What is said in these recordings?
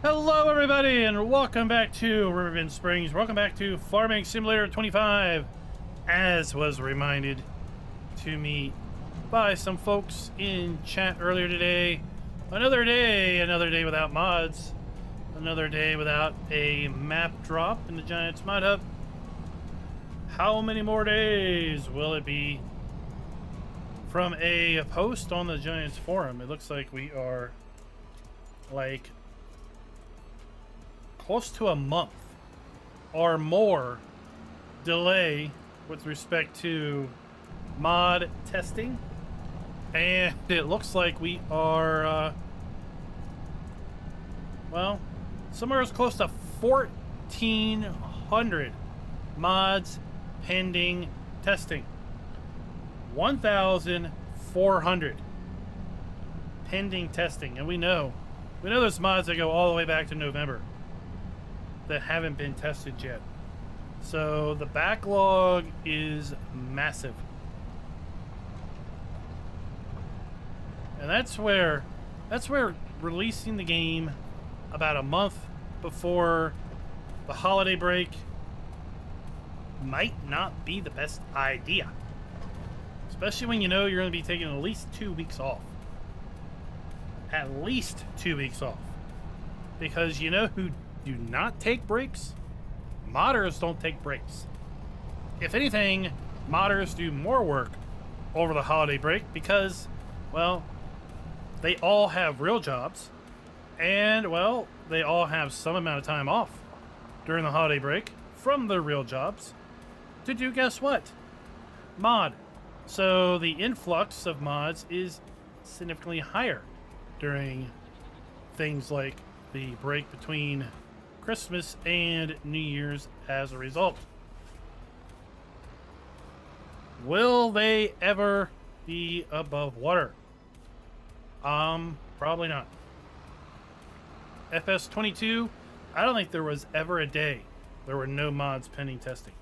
Hello, everybody, and welcome back to Riverbend Springs. Welcome back to Farming Simulator 25. As was reminded to me by some folks in chat earlier today, another day without mods, another day without a map drop in the Giants Mod Hub. How many more days will it be? From a post on the Giants forum, it looks like we are like close to a month or more delay with respect to mod testing, and it looks like we are well, somewhere as close to 1,400 mods pending testing. 1,400 pending testing, and we know there's mods that go all the way back to November that haven't been tested yet. So the backlog is massive. And that's where releasing the game about a month before the holiday break might not be the best idea. Especially when you know you're going to be taking at least 2 weeks off. At least 2 weeks off. Because you know who do not take breaks? Modders don't take breaks. If anything, modders do more work over the holiday break because, well, they all have real jobs, and, well, they all have some amount of time off during the holiday break from their real jobs to do, guess what? Mod. So the influx of mods is significantly higher during things like the break between Christmas and New Year's as a result. Will they ever be above water? Probably not. FS22, I don't think there was ever a day there were no mods pending testing.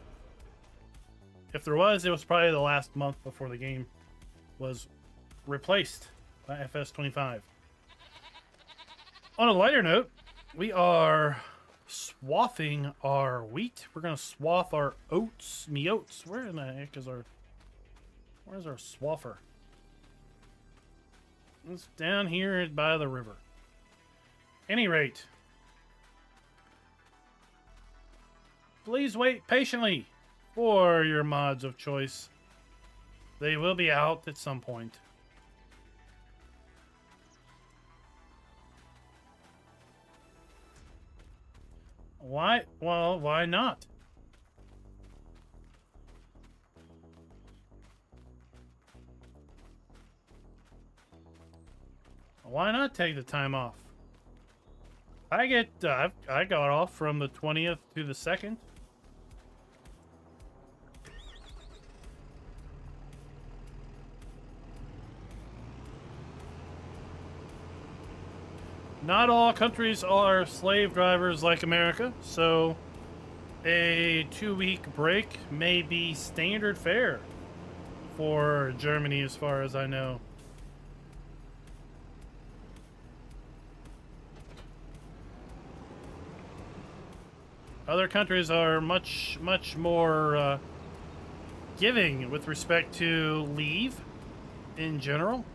If there was, it was probably the last month before the game was replaced by FS25. On a lighter note, we are swathing our wheat. We're gonna swath our oats. Oats. Where in the heck is where's our swather? It's down here by the river. Any rate, please wait patiently for your mods of choice. They will be out at some point. Why? Well, why not? Why not take the time off? I got off from the 20th to the 2nd. Not all countries are slave drivers like America, so a 2-week break may be standard fare for Germany as far as I know. Other countries are much more giving with respect to leave in general.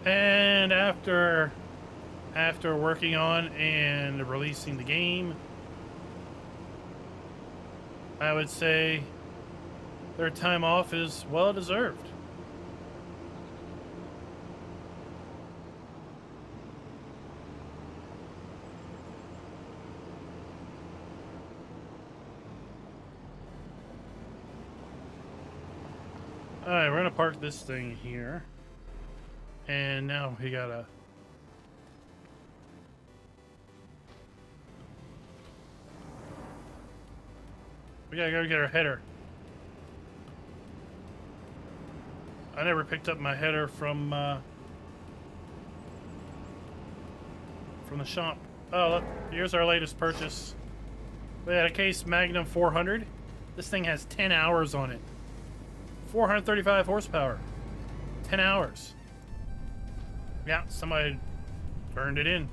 And after working on and releasing the game, I would say their time off is well deserved. Alright, we're gonna park this thing here. And now we gotta go get our header. I never picked up my header from the shop. Oh, look, here's our latest purchase. We had a Case Magnum 400. This thing has 10 hours on it. 435 horsepower. 10 hours. Yeah, somebody turned it in.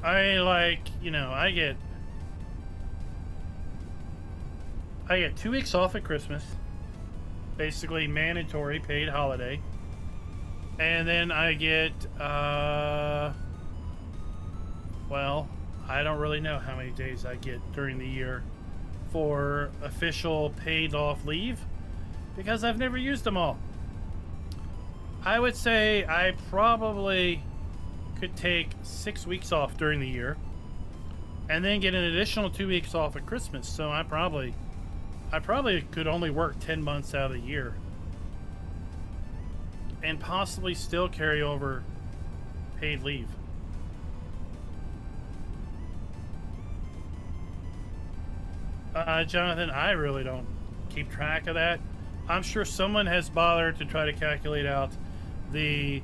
I get 2 weeks off at Christmas. Basically mandatory paid holiday. And then I get, well, I don't really know how many days I get during the year for official paid off leave because I've never used them all. I would say I probably could take 6 weeks off during the year and then get an additional 2 weeks off at Christmas. So I probably could only work 10 months out of the year and possibly still carry over paid leave. Jonathan, I really don't keep track of that. I'm sure someone has bothered to try to calculate out the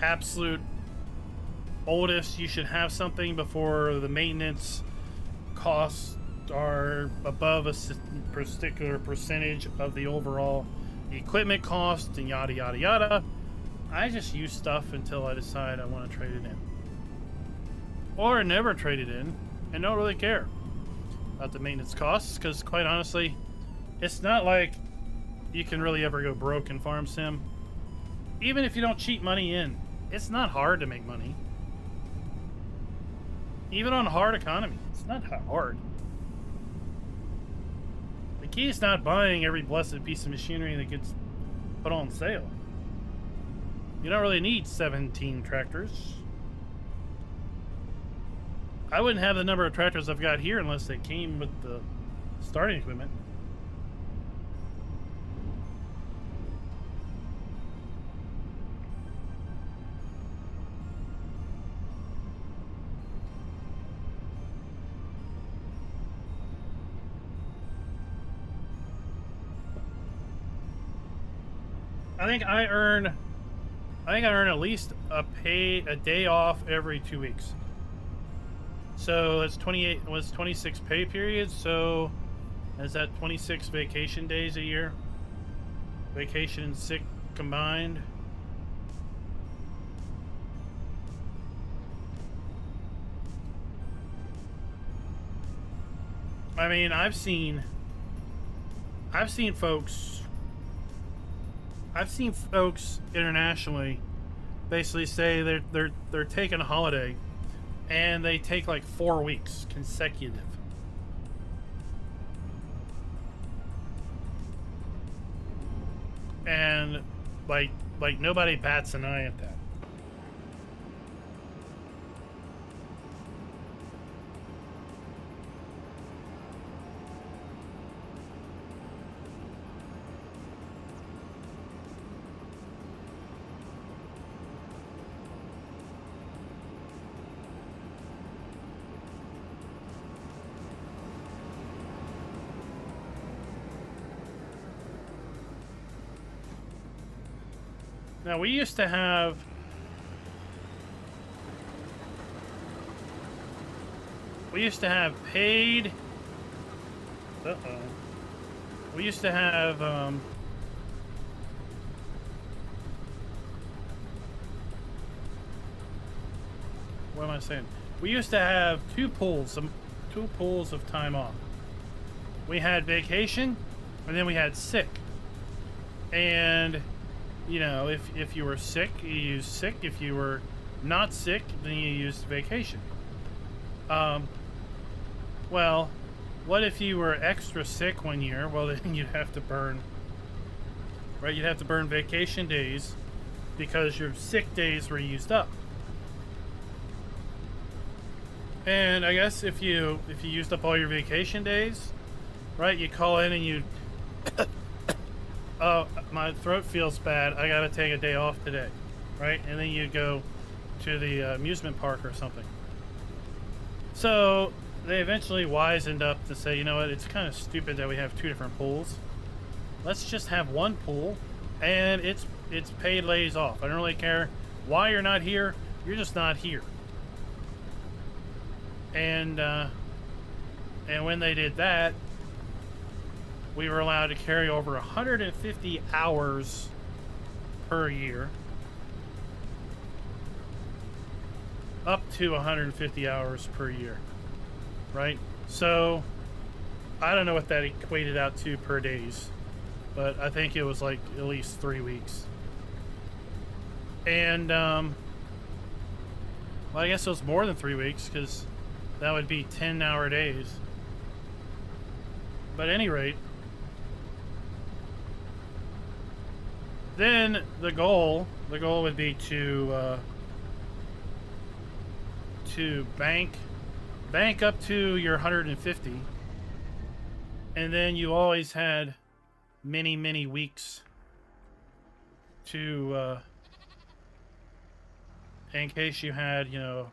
absolute oldest you should have something before the maintenance costs are above a particular percentage of the overall equipment cost and yada yada yada. I just use stuff until I decide I want to trade it in, or never trade it in and don't really care about the maintenance costs, because quite honestly it's not like you can really ever go broke in farm sim. Even if you don't cheat money in, it's not hard to make money. Even on hard economy, it's not hard. The key is not buying every blessed piece of machinery that gets put on sale. You don't really need 17 tractors. I wouldn't have the number of tractors I've got here unless they came with the starting equipment. I think I earn at least a day off every 2 weeks. So that's 28 was 26 pay periods. So is that 26 vacation days a year? Vacation and sick combined. I mean, I've seen folks internationally basically say they're taking a holiday and they take like 4 weeks consecutive. And like nobody bats an eye at that. Now, we used to have paid, we used to have, what am I saying? We used to have two pools of time off. We had vacation, and then we had sick. And you know, if you were sick, you used sick. If you were not sick, then you used vacation. Well, what if you were extra sick one year? Well, then you'd have to burn, right? You'd have to burn vacation days because your sick days were used up. And I guess if you used up all your vacation days, right, you call in and you oh, my throat feels bad, I gotta take a day off today, right? And then you go to the amusement park or something. So they eventually wisened up to say, you know what, it's kind of stupid that we have two different pools. Let's just have one pool and it's paid days off. I don't really care why you're not here. You're just not here. And when they did that, we were allowed to carry over 150 hours per year, up to 150 hours per year, right? So I don't know what that equated out to per days, but I think it was like at least 3 weeks. And well, I guess it was more than 3 weeks, because that would be 10-hour days. But at any rate, then the goal would be to bank up to your 150, and then you always had many weeks to in case you had, you know,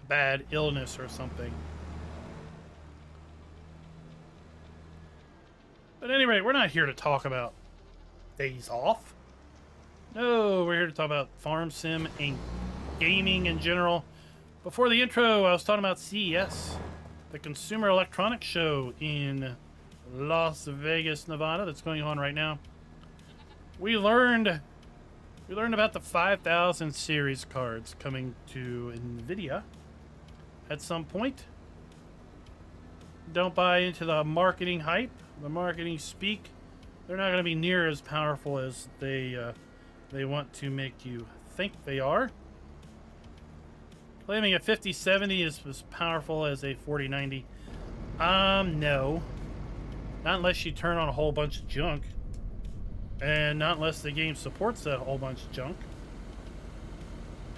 a bad illness or something. But at any rate, we're not here to talk about days off. No, we're here to talk about farm sim and gaming in general. Before the intro, I was talking about CES, the Consumer Electronics Show in Las Vegas, Nevada, that's going on right now. We learned about the 5000 series cards coming to NVIDIA at some point. Don't buy into the marketing hype, the marketing speak. They're not going to be near as powerful as they want to make you think they are. Claiming a 5070 is as powerful as a 4090. No. Not unless you turn on a whole bunch of junk. And not unless the game supports that whole bunch of junk.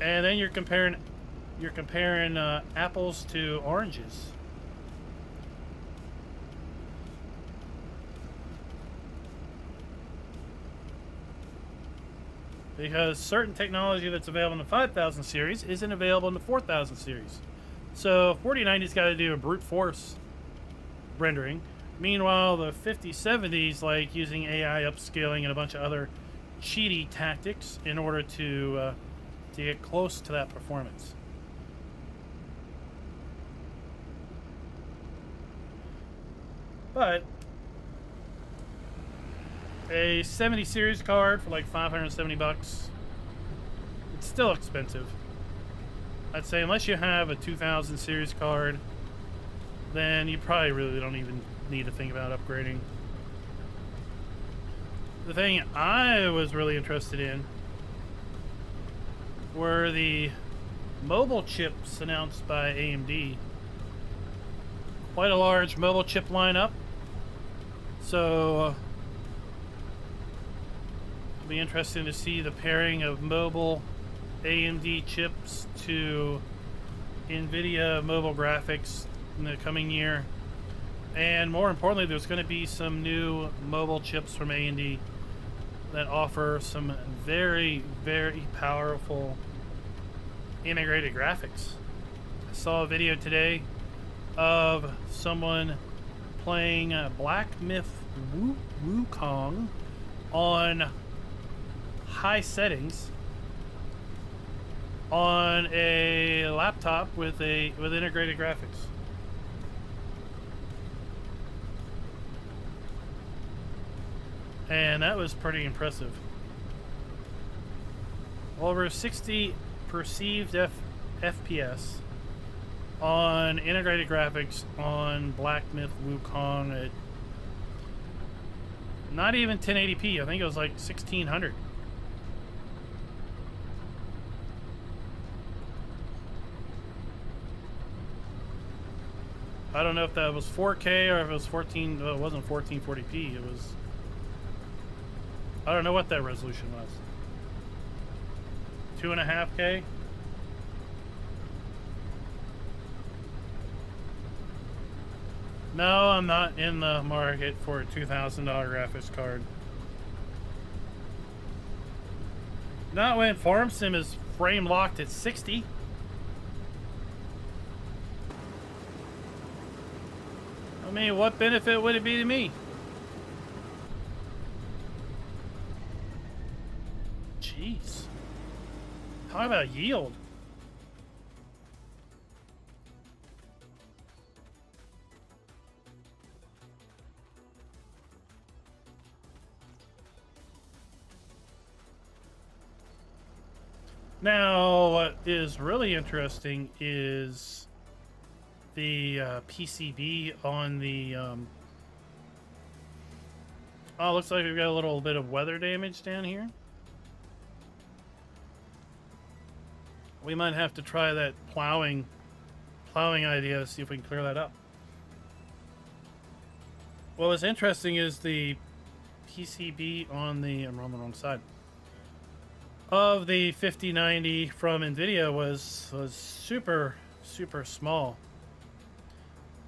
And then you're comparing apples to oranges. Because certain technology that's available in the 5000 series isn't available in the 4000 series. So 4090's got to do a brute force rendering. Meanwhile, the 5070's like using AI upscaling and a bunch of other cheaty tactics in order to get close to that performance. But a 70 series card for like 570 bucks, it's still expensive. I'd say unless you have a 2000 series card, then you probably really don't even need to think about upgrading. The thing I was really interested in were the mobile chips announced by AMD. Quite a large mobile chip lineup. So it'll be interesting to see the pairing of mobile AMD chips to NVIDIA mobile graphics in the coming year. And more importantly, there's going to be some new mobile chips from AMD that offer some very powerful integrated graphics. I saw a video today of someone playing Black Myth Wukong on high settings on a laptop with integrated graphics. And that was pretty impressive. Over 60 perceived FPS on integrated graphics on Black Myth Wukong at not even 1080p. I think it was like 1600. I don't know if that was 4K or if it was 14. Well, it wasn't 1440p. It was. I don't know what that resolution was. 2.5K? No, I'm not in the market for a $2,000 graphics card. Not when Farm Sim is frame locked at 60. I mean, what benefit would it be to me? Jeez. Talk about yield. Now, what is really interesting is the PCB on the... Oh, looks like we've got a little bit of weather damage down here. We might have to try that plowing idea to see if we can clear that up. What was interesting is the PCB on the... I'm on the wrong side. Of the 5090 from NVIDIA was super small.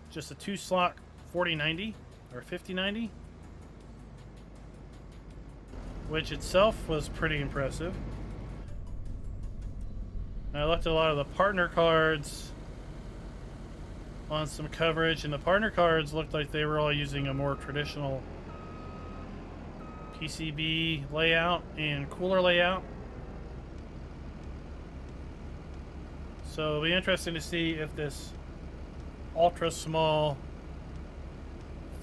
Just a 2-slot 4090 or 5090, which itself was pretty impressive. I looked at a lot of the partner cards on some coverage, and the partner cards looked like they were all using a more traditional PCB layout and cooler layout. So it'll be interesting to see if this ultra small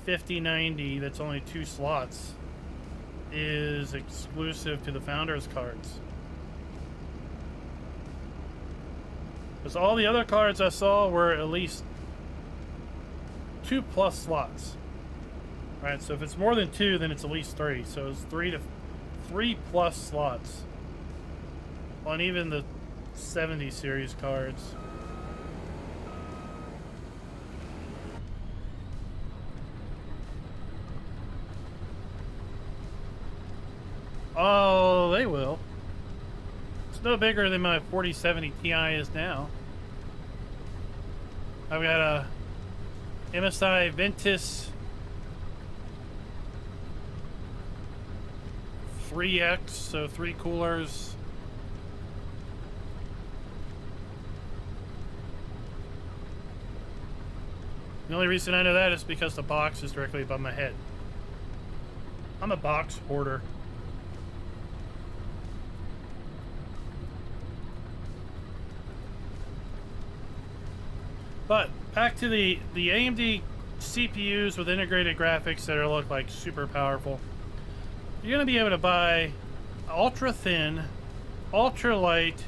5090 that's only 2 slots is exclusive to the Founders cards. Because all the other cards I saw were at least 2+ slots. Alright, so if it's more than 2, then it's at least 3. So it's 3+ slots on even the 70 series cards. Oh, they will. It's no bigger than my 4070 Ti is now. I've got a MSI Ventus 3X, so 3 coolers. The only reason I know that is because the box is directly above my head. I'm a box hoarder. But back to the AMD CPUs with integrated graphics that are look like super powerful. You're going to be able to buy ultra thin, ultra light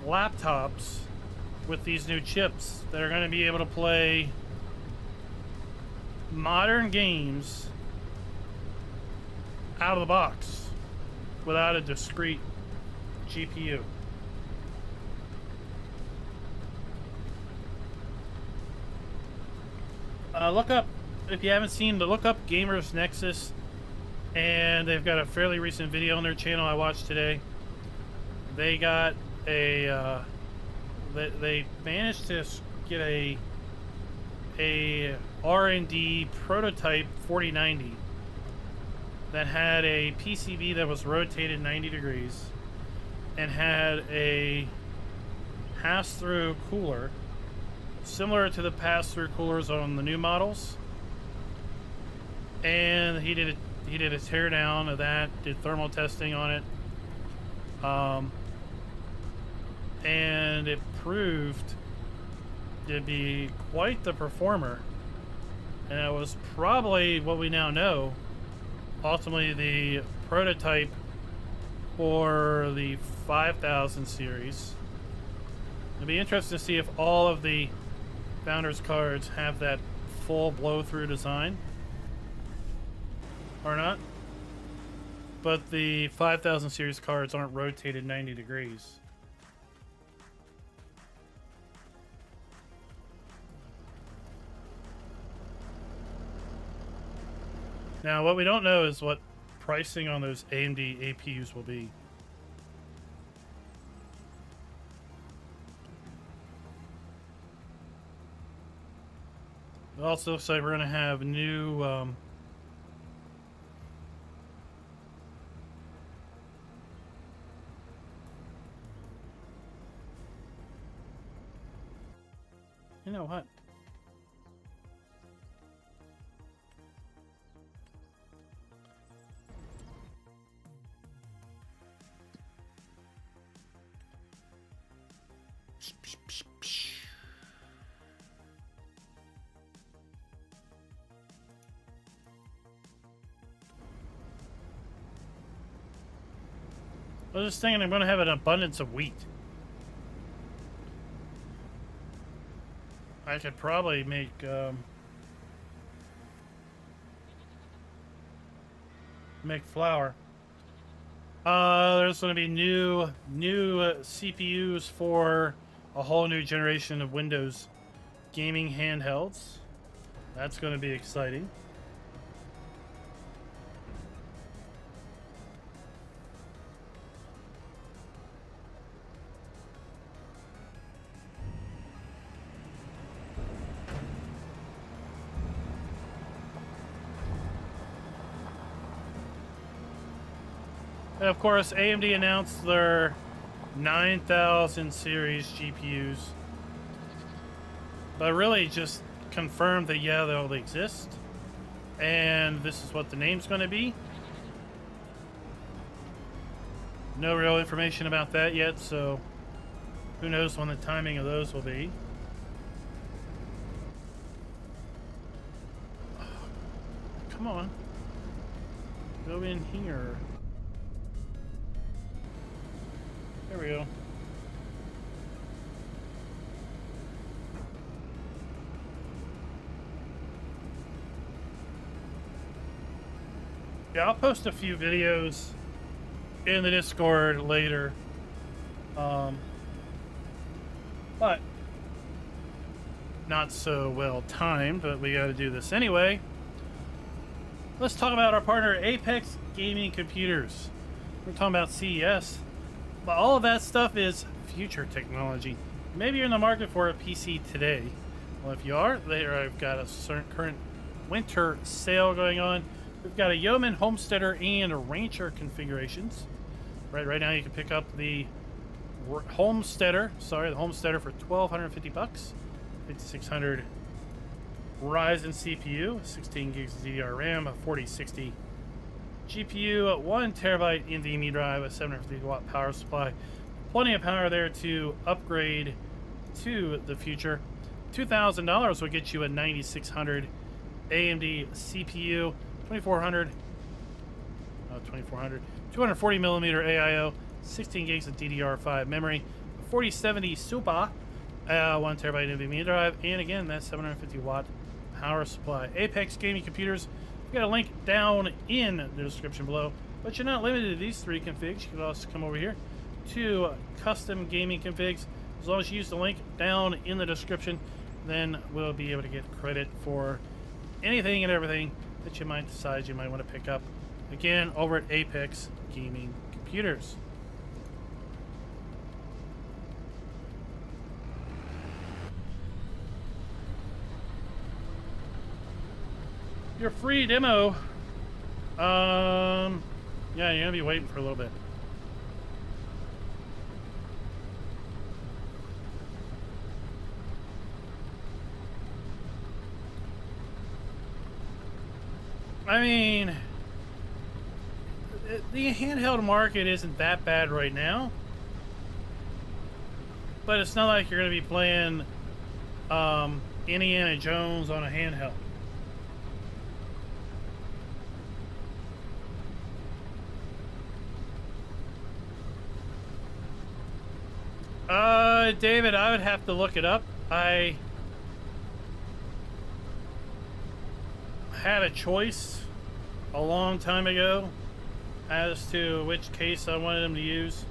laptops with these new chips that are going to be able to play modern games out of the box without a discrete GPU. Look up, if you haven't seen, look up Gamers Nexus, and they've got a fairly recent video on their channel I watched today. They got a they managed to get a R&D prototype 4090 that had a PCB that was rotated 90 degrees and had a pass-through cooler similar to the pass-through coolers on the new models, and he did a tear down of that, did thermal testing on it, and it proved to be quite the performer, and it was probably what we now know ultimately the prototype for the 5000 series. It'll be interesting to see if all of the Founders cards have that full blow-through design or not, but the 5000 series cards aren't rotated 90 degrees. Now, what we don't know is what pricing on those AMD APUs will be. It also looks like we're going to have new you know what? I was just thinking I'm going to have an abundance of wheat. I could probably make flour. There's going to be new CPUs for a whole new generation of Windows gaming handhelds. That's going to be exciting. And of course, AMD announced their 9000 series GPUs, but really just confirmed that, yeah, they'll exist, and this is what the name's going to be. No real information about that yet, so who knows when the timing of those will be. Come on. Go in here. There we go. Yeah, I'll post a few videos in the Discord later. But not so well timed, but we got to do this anyway. Let's talk about our partner, Apex Gaming Computers. We're talking about CES. But all of that stuff is future technology. Maybe you're in the market for a PC today. Well, if you are, I've got a certain current winter sale going on. We've got a Yeoman, Homesteader, and Rancher configurations. Right now you can pick up the Homesteader, the Homesteader for $1,250 bucks. 5600 Ryzen CPU, 16 gigs of DDR RAM, a 4060 GPU, 1 terabyte NVMe drive, a 750 watt power supply. Plenty of power there to upgrade to the future. $2,000 will get you a 9600 AMD CPU, 240 millimeter AIO, 16 gigs of DDR5 memory, 4070 Super, 1 terabyte NVMe drive, and again, that 750 watt power supply. Apex Gaming Computers. We've got a link down in the description below, but you're not limited to these 3 configs. You can also come over here to custom gaming configs. As long as you use the link down in the description, then we'll be able to get credit for anything and everything that you might decide you might want to pick up. Again, over at Apex Gaming Computers. Your free demo, yeah, you're gonna be waiting for a little bit. I mean, the handheld market isn't that bad right now, but it's not like you're gonna be playing Indiana Jones on a handheld. David, I would have to look it up. I had a choice a long time ago as to which case I wanted them to use,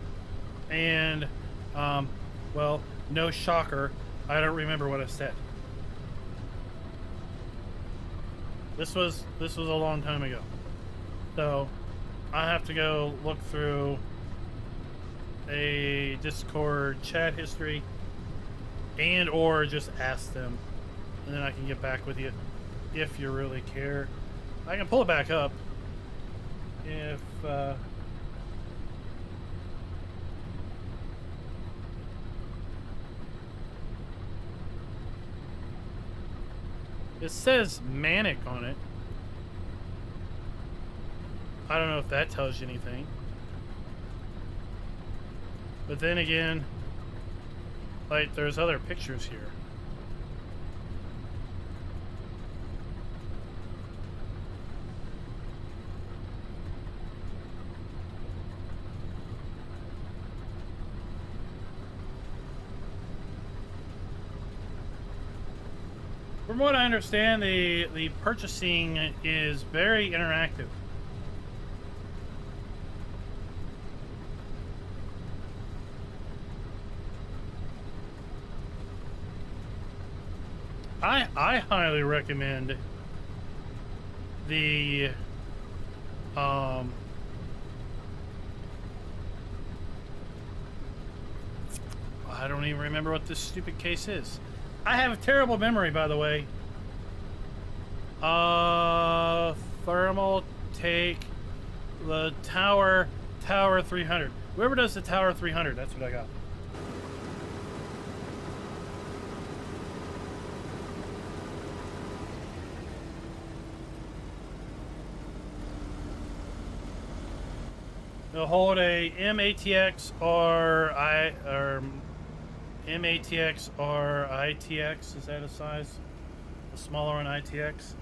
and well, no shocker, I don't remember what I said. This was a long time ago, so I have to go look through a Discord chat history and or just ask them, and then I can get back with you if you really care. I can pull it back up if it says Manic on it. I don't know if that tells you anything. But then again, Like, there's other pictures here. From what I understand, the purchasing is very interactive. I highly recommend the I don't even remember what this stupid case is. I have a terrible memory, by the way. Thermal take the Tower 300. Whoever does the Tower 300, that's what I got. They'll hold a MATX or MATX or ITX. Is that a size? The smaller one, ITX.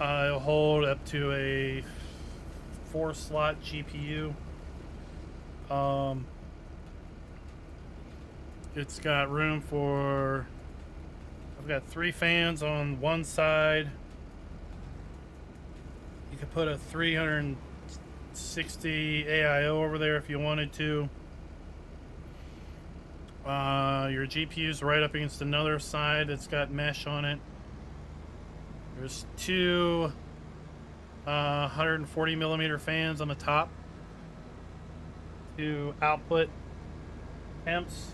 It'll hold up to a 4-slot GPU. It's got room for. I've got 3 fans on one side. You could put a 360 AIO over there if you wanted to. Your GPU's right up against another side that's got mesh on it. There's 2 140 millimeter fans on the top. 2 output amps.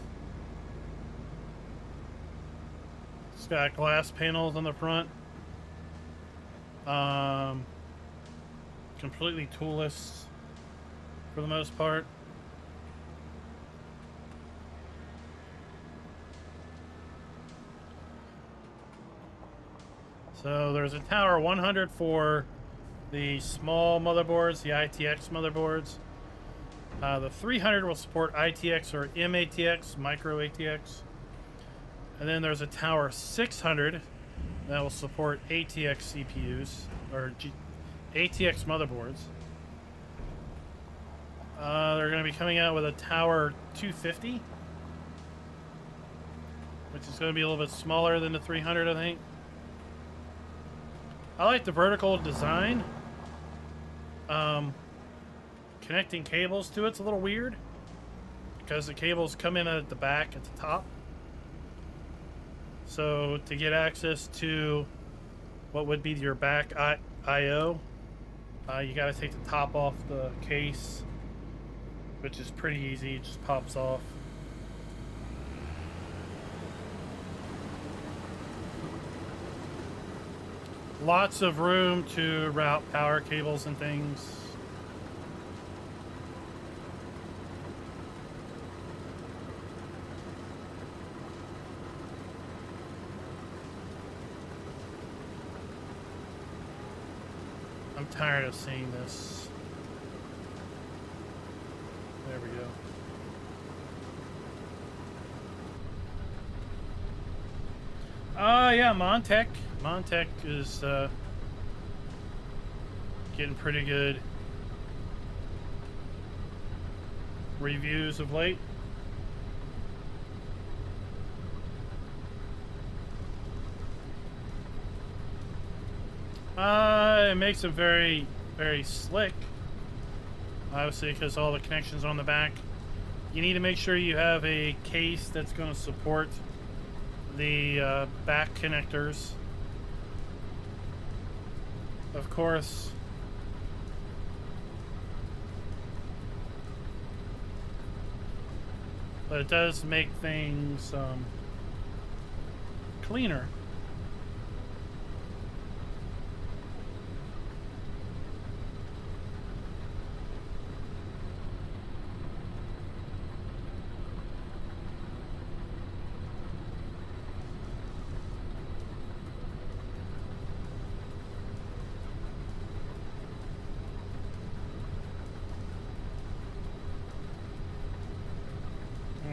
It's got glass panels on the front. Completely toolless for the most part. So there's a Tower 100 for the small motherboards, the ITX motherboards. The 300 will support ITX or MATX, micro ATX. And then there's a Tower 600 that will support ATX CPUs or ATX motherboards. They're going to be coming out with a Tower 250, which is going to be a little bit smaller than the 300, I think. I like the vertical design. Connecting cables to it's a little weird because the cables come in at the back at the top. So to get access to what would be your back I/O, you got to take the top off the case, which is pretty easy. It just pops off. Lots of room to route power cables and things. I'm tired of seeing this. There we go. Yeah, Montech. Montech is getting pretty good reviews of late. It makes them very, very slick. Obviously, because all the connections are on the back. You need to make sure you have a case that's going to support the back connectors. Of course, but it does make things cleaner.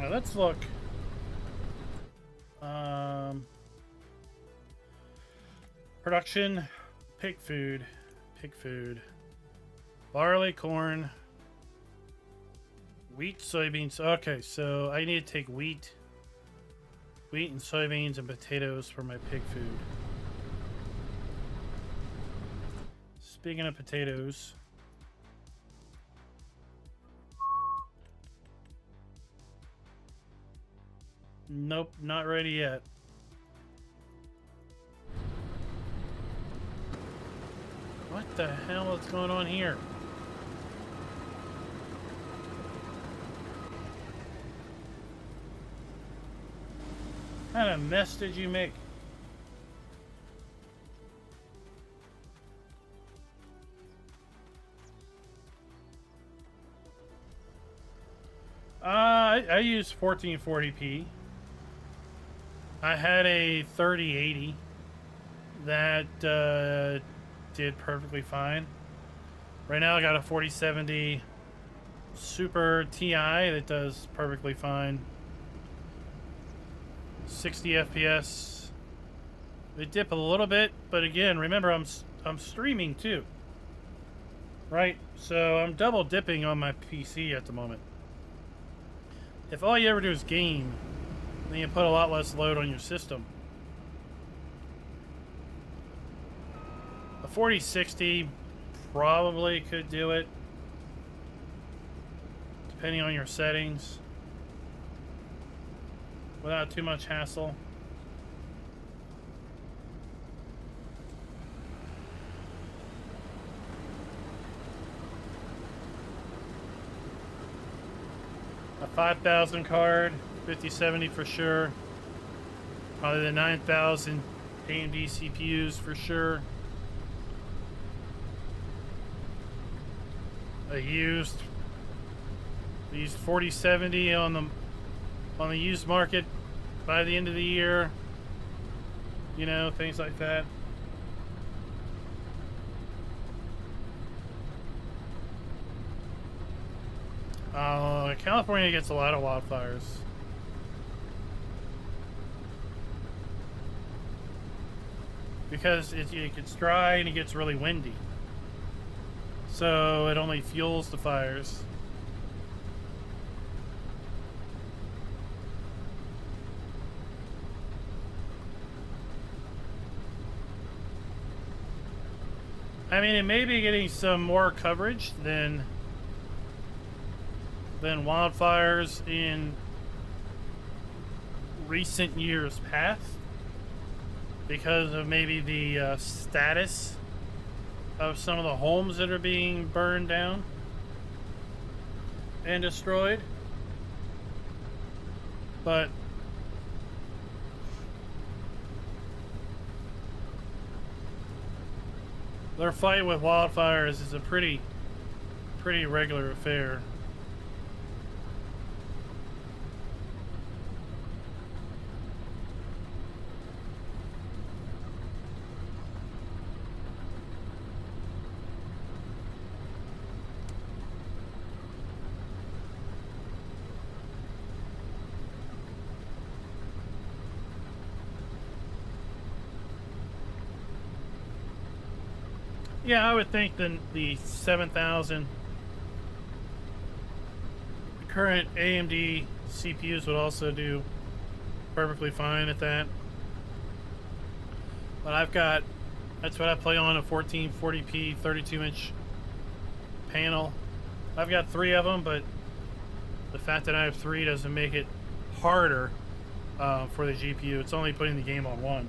Let's look Production, pig food, barley, corn, wheat, soybeans. Okay, so I need to take wheat and soybeans and potatoes for my pig food. Speaking of potatoes, nope, not ready yet. What the hell is going on here? What kind of mess did you make? I used 1440p. I had a 3080 that did perfectly fine. Right now I got a 4070 Super Ti that does perfectly fine. 60 FPS. They dip a little bit, but again, remember I'm streaming too. Right? So I'm double dipping on my PC at the moment. If all you ever do is game, then you put a lot less load on your system. A 4060 probably could do it, depending on your settings, without too much hassle. A 5000 card, 5070 for sure. Probably the 9000 AMD CPUs for sure. I used 4070 on the used market by the end of the year. You know, things like that. California gets a lot of wildfires. Because it gets dry and it gets really windy. So it only fuels the fires. I mean, it may be getting some more coverage than wildfires in recent years past, because of maybe the status of some of the homes that are being burned down and destroyed. But their fight with wildfires is a pretty regular affair. Yeah, I would think the 7000 current AMD CPUs would also do perfectly fine at that. But that's what I play on, a 1440p 32-inch panel. I've got 3 of them, but the fact that I have 3 doesn't make it harder for the GPU. It's only putting the game on 1.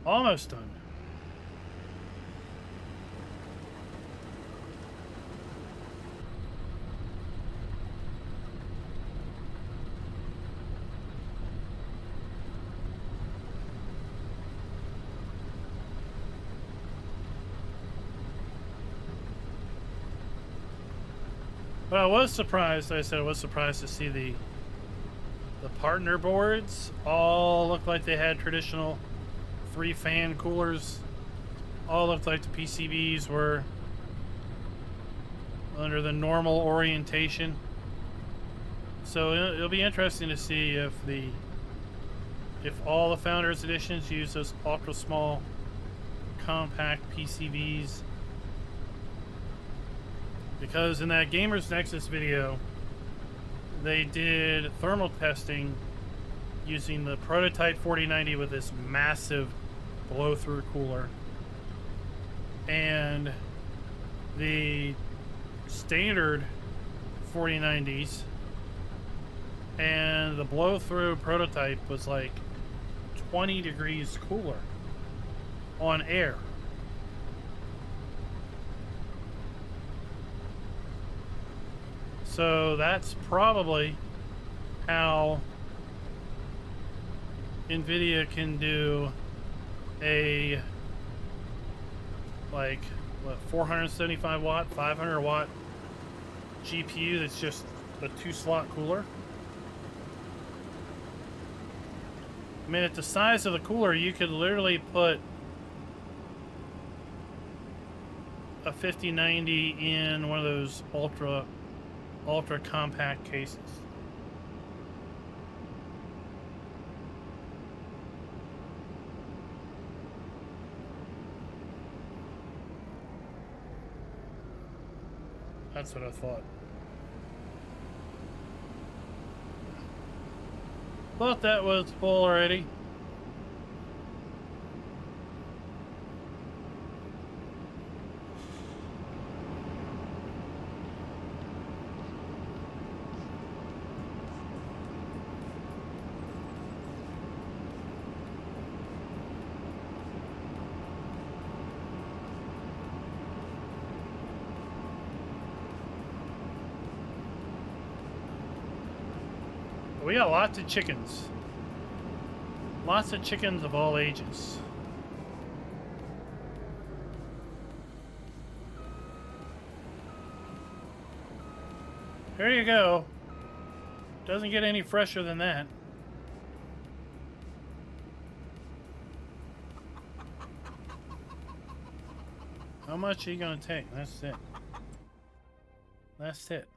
Almost done. But I was surprised. Like I said, I was surprised to see the partner boards all looked like they had traditional 3-fan coolers. All looked like the PCBs were under the normal orientation. So it'll be interesting to see if all the Founders Editions use those ultra small compact PCBs. Because in that Gamers Nexus video, they did thermal testing using the prototype 4090 with this massive blow-through cooler and the standard 4090s, and the blow-through prototype was like 20 degrees cooler on air. So that's probably how NVIDIA can do a, like, what, 475 watt, 500 watt GPU that's just a 2-slot cooler. I mean, at the size of the cooler, you could literally put a 5090 in one of those ultra compact cases. That's what I thought. Thought that was full already. We got lots of chickens. Lots of chickens of all ages. There you go. Doesn't get any fresher than that. How much are you gonna take? That's it. That's it.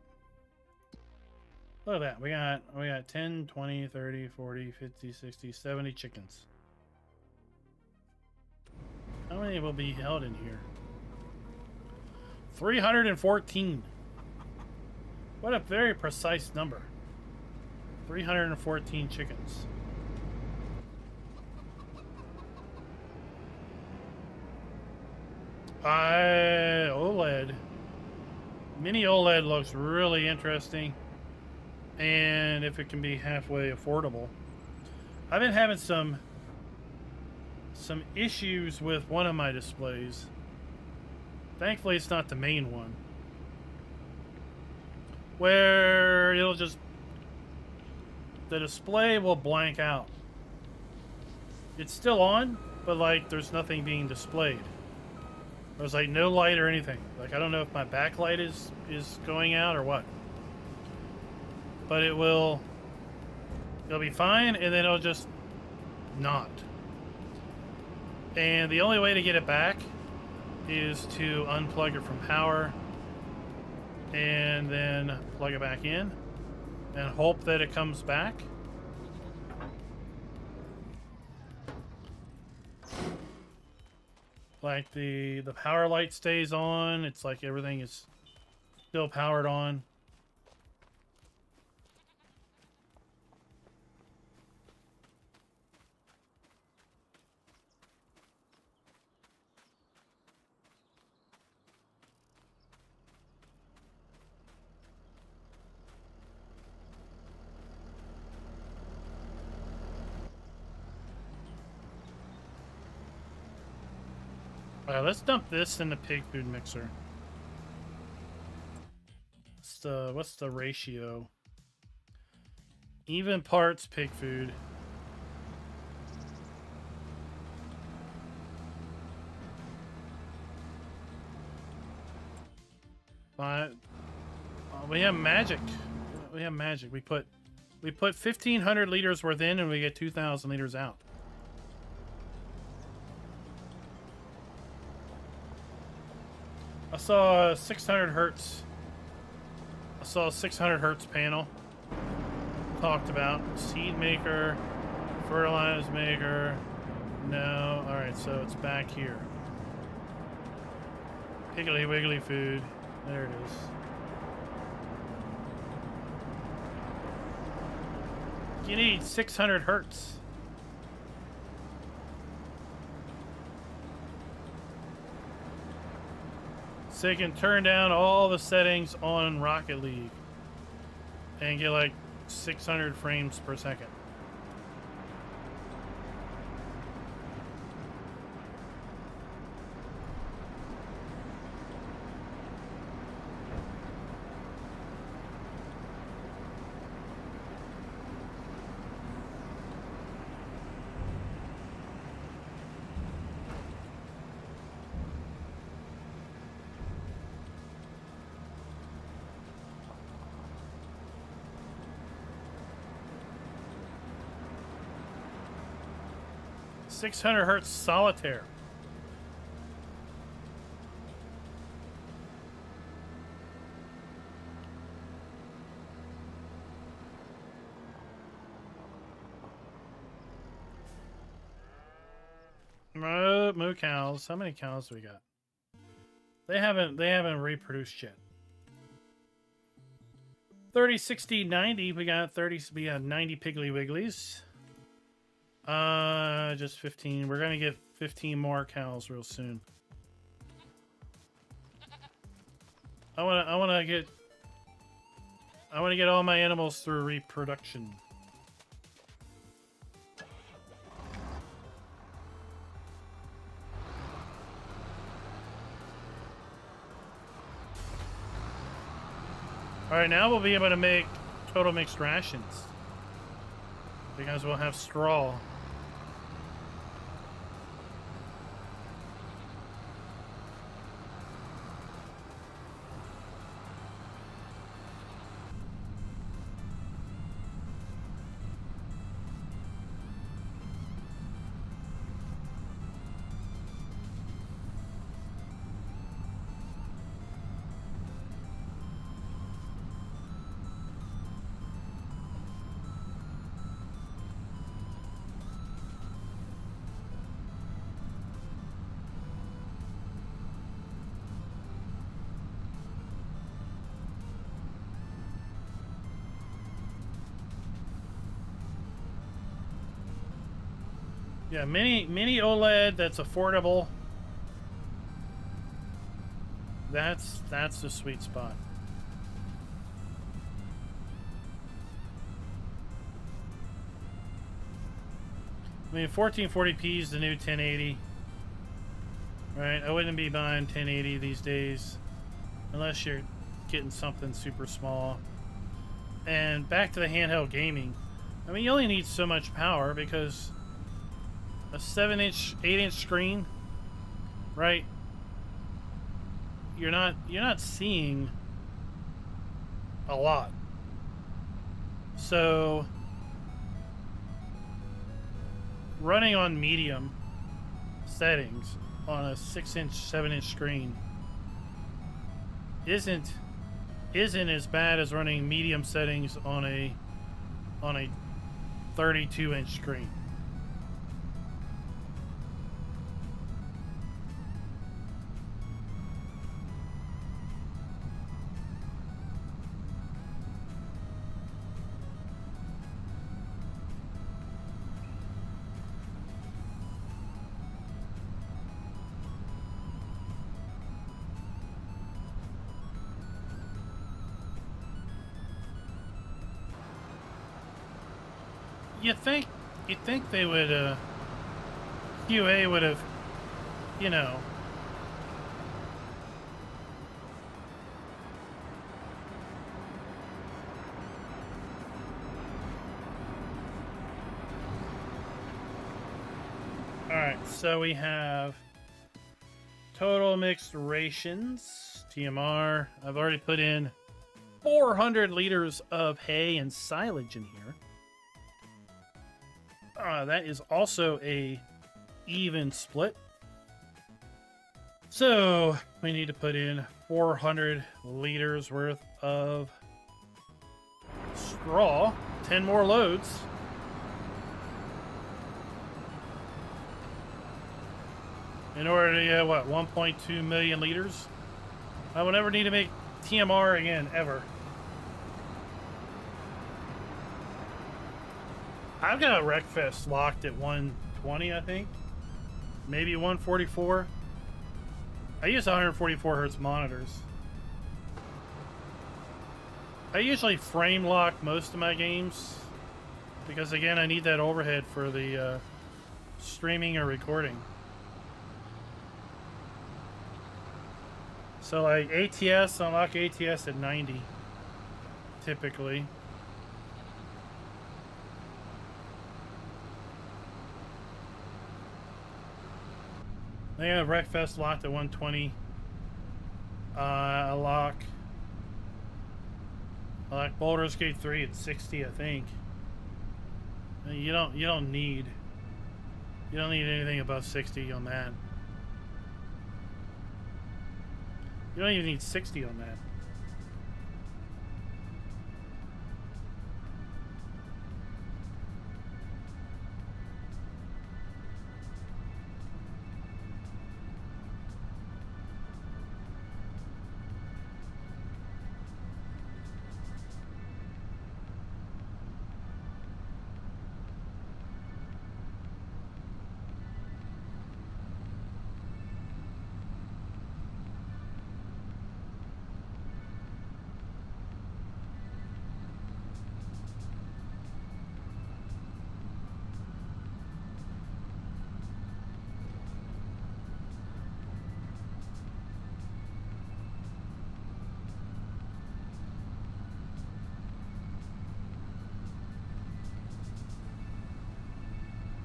Look at that. We got 10, 20, 30, 40, 50, 60, 70 chickens. How many will be held in here? 314. What a very precise number. 314 chickens. OLED. Mini OLED looks really interesting. And if it can be halfway affordable. I've been having some issues with one of my displays. Thankfully it's not the main one, where it'll just, the display will blank out. It's still on, but like there's nothing being displayed. There's like no light or anything. Like I don't know if my backlight is going out or what. But it'll be fine, and then it'll just not. And the only way to get it back is to unplug it from power and then plug it back in and hope that it comes back. Like the power light stays on. It's like everything is still powered on. Alright, let's dump this in the pig food mixer. What's the ratio? Even parts pig food. We have magic. We have magic. We put 1,500 liters worth in, and we get 2,000 liters out. I saw 600 hertz. I saw a 600 hertz panel. Talked about seed maker, fertilizer maker. No. All right, so it's back here. Piggly Wiggly food. There it is. You need 600 hertz. So you can turn down all the settings on Rocket League and get like 600 frames per second. .600 hertz solitaire. Moo cows. How many cows do we got? They haven't reproduced yet. 30, 60, 90. We got 90 Piggly Wigglies. Just 15. We're gonna get 15 more cows real soon. I wanna get all my animals through reproduction. All right, now we'll be able to make total mixed rations because we'll have straw. Yeah, mini OLED that's affordable. That's the sweet spot. I mean, 1440p is the new 1080. Right? I wouldn't be buying 1080 these days unless you're getting something super small. And back to the handheld gaming. I mean, you only need so much power because a 7-inch, 8-inch screen, right? You're not seeing a lot. So running on medium settings on a 6-inch, 7-inch screen isn't as bad as running medium settings on a 32-inch screen. You'd think they would, QA would have, you know, alright, so we have total mixed rations, TMR. I've already put in 400 liters of hay and silage in here. That is also a even split. So we need to put in 400 liters worth of straw, 10 more loads. In order to get, what, 1.2 million liters? I will never need to make TMR again, ever. I've got Wreckfest locked at 120, I think. Maybe 144. I use 144 hertz monitors. I usually frame lock most of my games because, again, I need that overhead for the streaming or recording. So, like, ATS, unlock ATS at 90, typically. I have Wreckfest locked at 120. I lock Baldur's Gate 3 at 60, I think. You don't need anything above 60 on that. You don't even need 60 on that.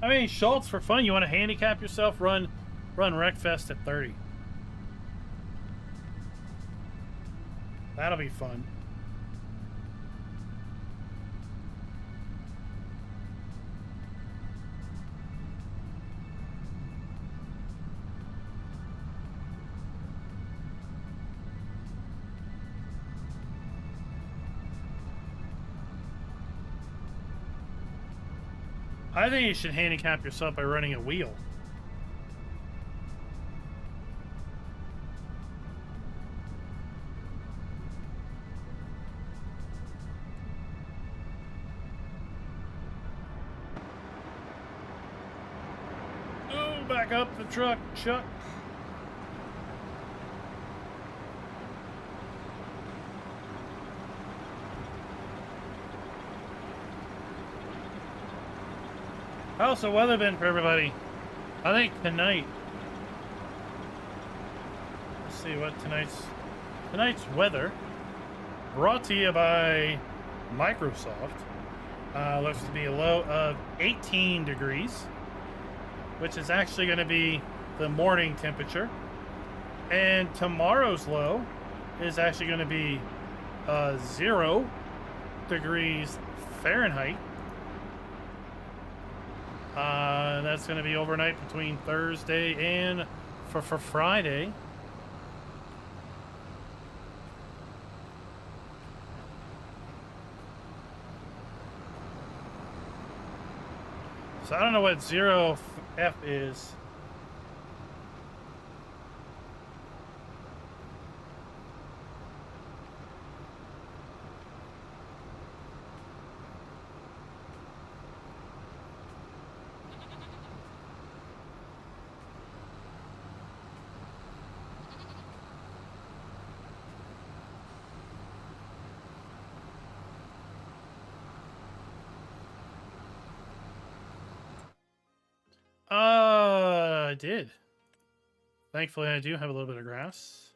I mean, Schultz, for fun, you want to handicap yourself? Run Wreckfest at 30. That'll be fun. I think you should handicap yourself by running a wheel. Oh, back up the truck, Chuck. How's the weather been for everybody? I think tonight. Let's see what tonight's weather. Brought to you by Microsoft. Looks to be a low of 18 degrees, which is actually going to be the morning temperature. And tomorrow's low is actually going to be 0 degrees Fahrenheit. That's going to be overnight between Thursday and for Friday. So I don't know what 0F is. I did. Thankfully, I do have a little bit of grass.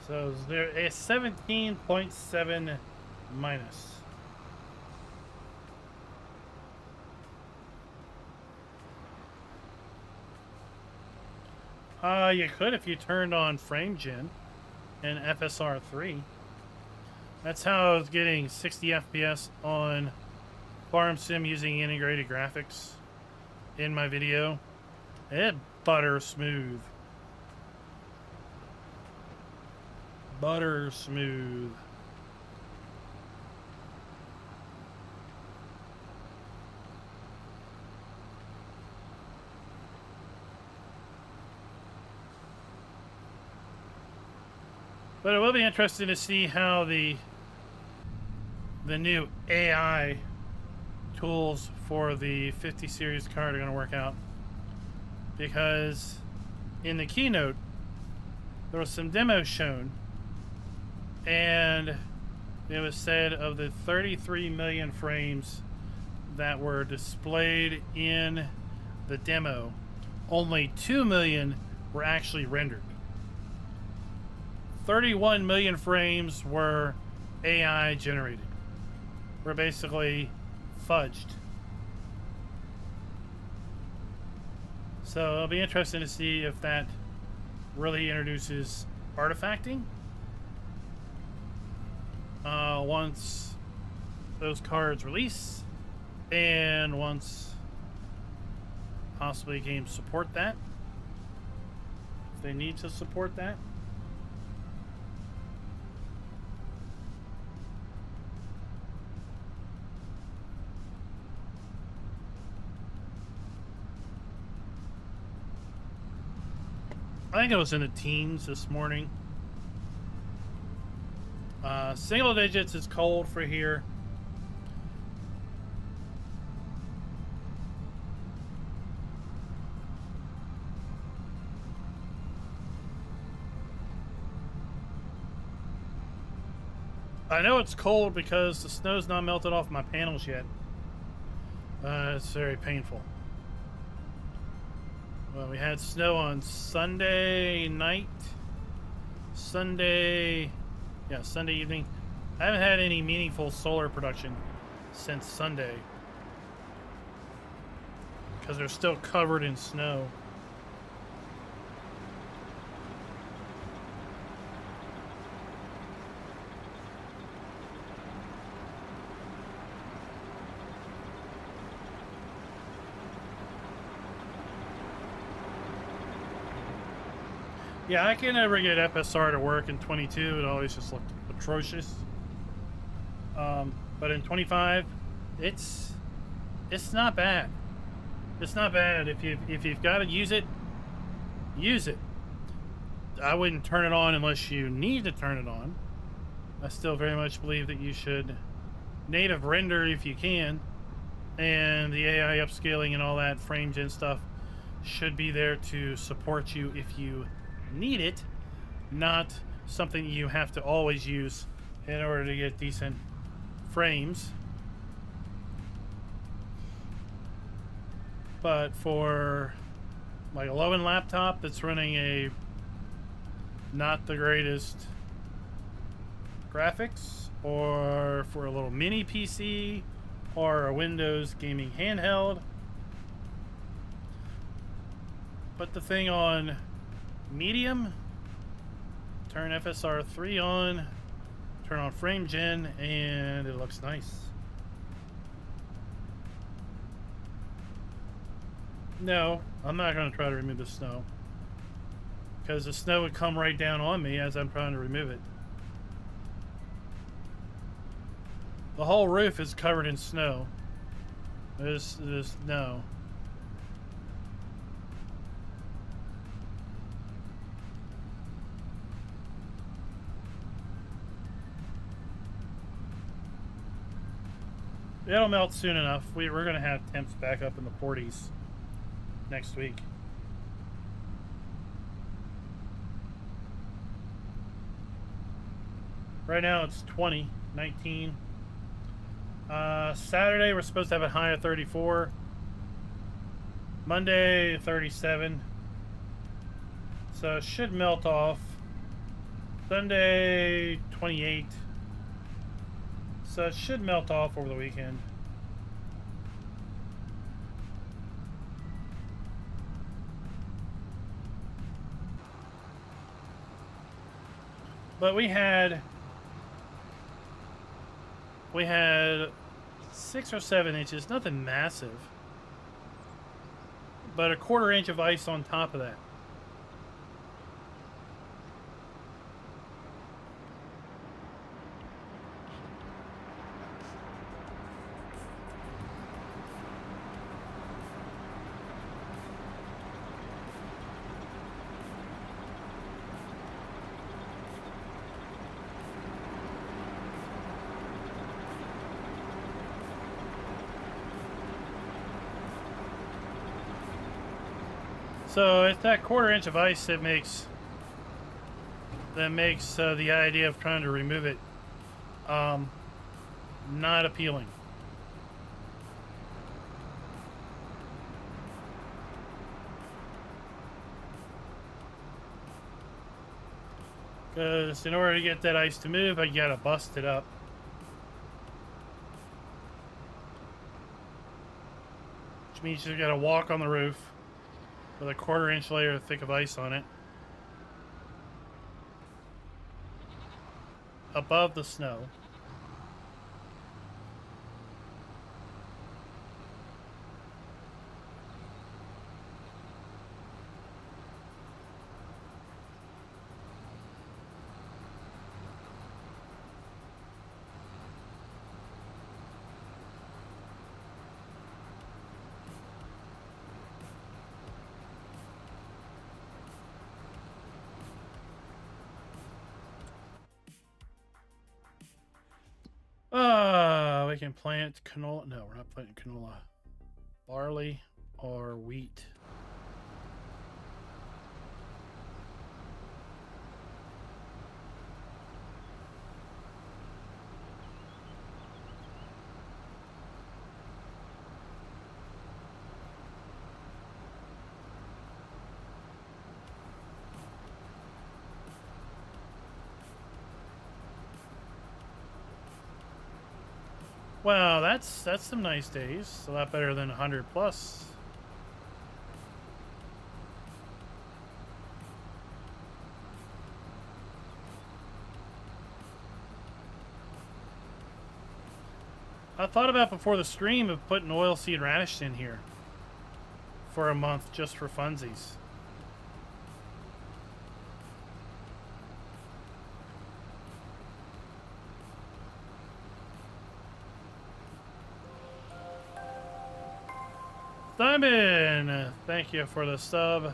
So there is 17.7 minus. You could if you turned on frame gen and FSR 3. That's how I was getting 60 FPS on Farm Sim using integrated graphics in my video. It butter smooth. Butter smooth. But it will be interesting to see how the new AI tools for the 50 series card are going to work out. Because in the keynote, there was some demos shown, and it was said of the 33 million frames that were displayed in the demo, only 2 million were actually rendered. 31 million frames were AI generated. Were basically fudged. So it'll be interesting to see if that really introduces artifacting. Once those cards release, and once possibly games support that, if they need to support that. I think it was in the teens this morning. Single digits is cold for here. I know it's cold because the snow's not melted off my panels yet. It's very painful. Well, we had snow on Sunday night. Sunday evening. I haven't had any meaningful solar production since Sunday because they're still covered in snow. Yeah, I can never get FSR to work in 22. It always just looked atrocious. But in 25, it's not bad. It's not bad. If you've got to use it, use it. I wouldn't turn it on unless you need to turn it on. I still very much believe that you should native render if you can, and the AI upscaling and all that frame gen stuff should be there to support you if you need it, not something you have to always use in order to get decent frames. But for like a low-end laptop that's running a not the greatest graphics, or for a little mini PC or a Windows gaming handheld, put the thing on medium, turn FSR 3 on, turn on frame gen, and it looks nice. No, I'm not going to try to remove the snow, because the snow would come right down on me as I'm trying to remove it. The whole roof is covered in snow. There's no. It'll melt soon enough. We're going to have temps back up in the 40s next week. Right now it's 20, 19. Saturday we're supposed to have a high of 34. Monday 37. So it should melt off Sunday, 28. So it should melt off over the weekend. But we had 6 or 7 inches, nothing massive, but a 1/4 inch of ice on top of that. So it's that 1/4 inch of ice that makes the idea of trying to remove it not appealing. Because in order to get that ice to move, I gotta bust it up. Which means you gotta walk on the roof with a 1/4 inch layer thick of ice on it. Above the snow. We can plant canola. No, we're not planting canola. Barley or wheat. Well, that's some nice days. A lot better than 100 plus. I thought about before the stream of putting oilseed radish in here for a month just for funsies. Simon, thank you for the sub.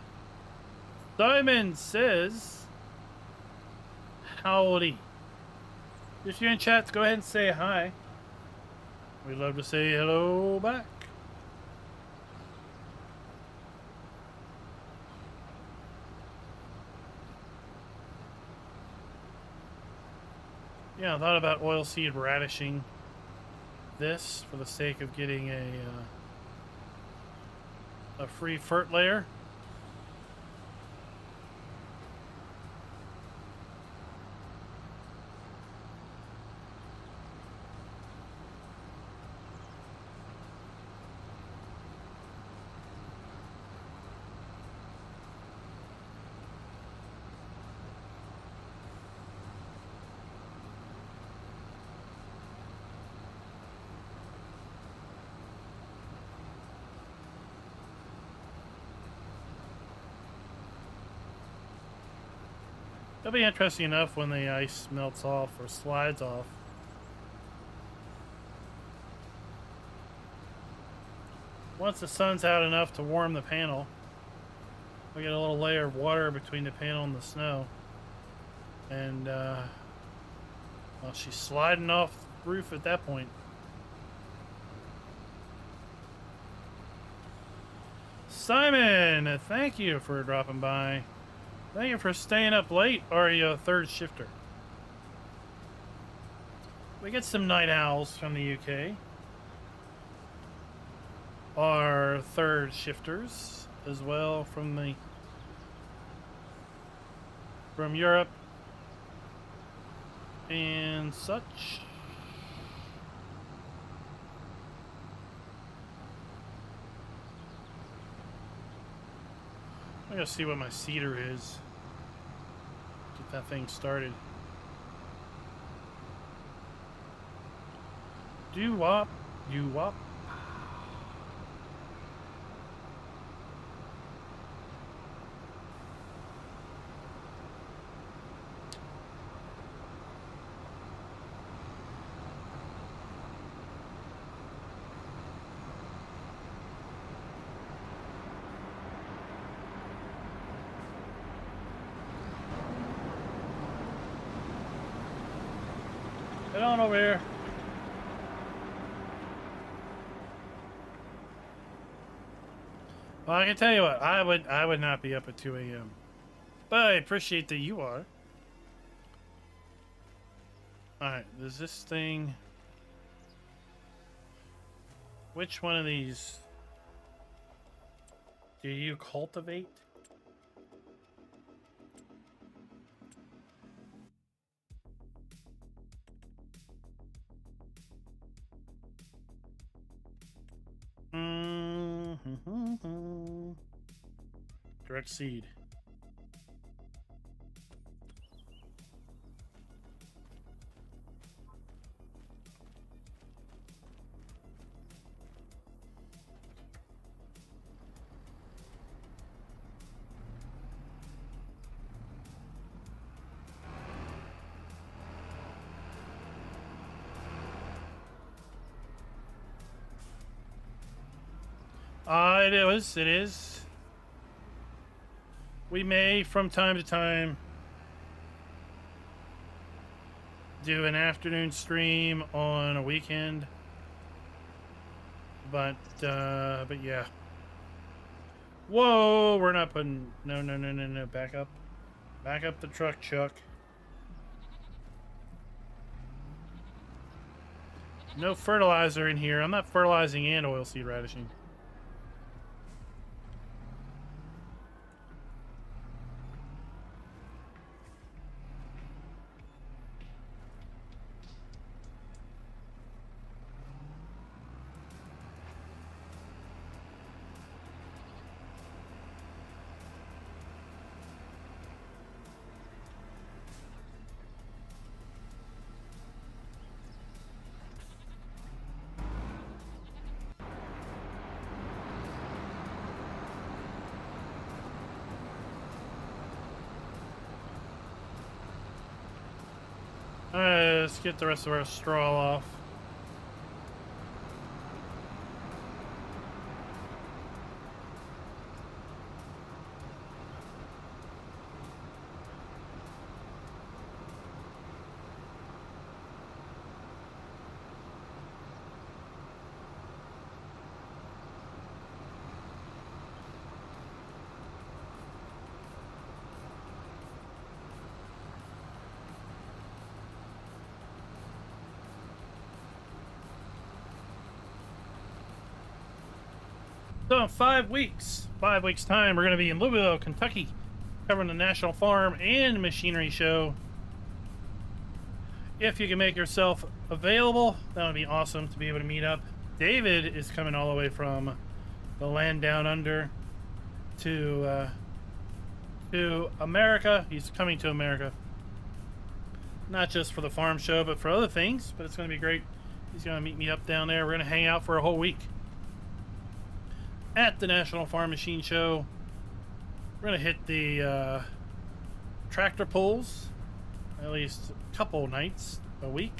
Simon says, howdy. If you're in chat, go ahead and say hi. We'd love to say hello back. Yeah, I thought about oilseed radishing this for the sake of getting a free fert layer. It'll be interesting enough when the ice melts off or slides off. Once the sun's out enough to warm the panel, we get a little layer of water between the panel and the snow. And, well, she's sliding off the roof at that point. Simon, thank you for dropping by. Thank you for staying up late. Are you a third shifter? We get some night owls from the UK. Our third shifters as well from Europe. and such. I gotta see what my cedar is. Get that thing started. Do-wop, do-wop. Head on over here. Well, I can tell you what, I would not be up at 2 a.m. But I appreciate that you are. Alright, does this thing... Which one of these do you cultivate? Direct seed. It is. We may, from time to time, do an afternoon stream on a weekend. But yeah. Whoa, we're not putting... No. Back up. Back up the truck, Chuck. No fertilizer in here. I'm not fertilizing and oilseed radishing. Alright, let's get the rest of our straw off. So in 5 weeks time, we're going to be in Louisville, Kentucky, covering the National Farm and Machinery Show. If you can make yourself available, that would be awesome to be able to meet up. David is coming all the way from the land down under to America. He's coming to America, not just for the farm show, but for other things. But it's going to be great. He's going to meet me up down there. We're going to hang out for a whole week at the National Farm Machine Show. We're going to hit the tractor pulls at least a couple nights a week.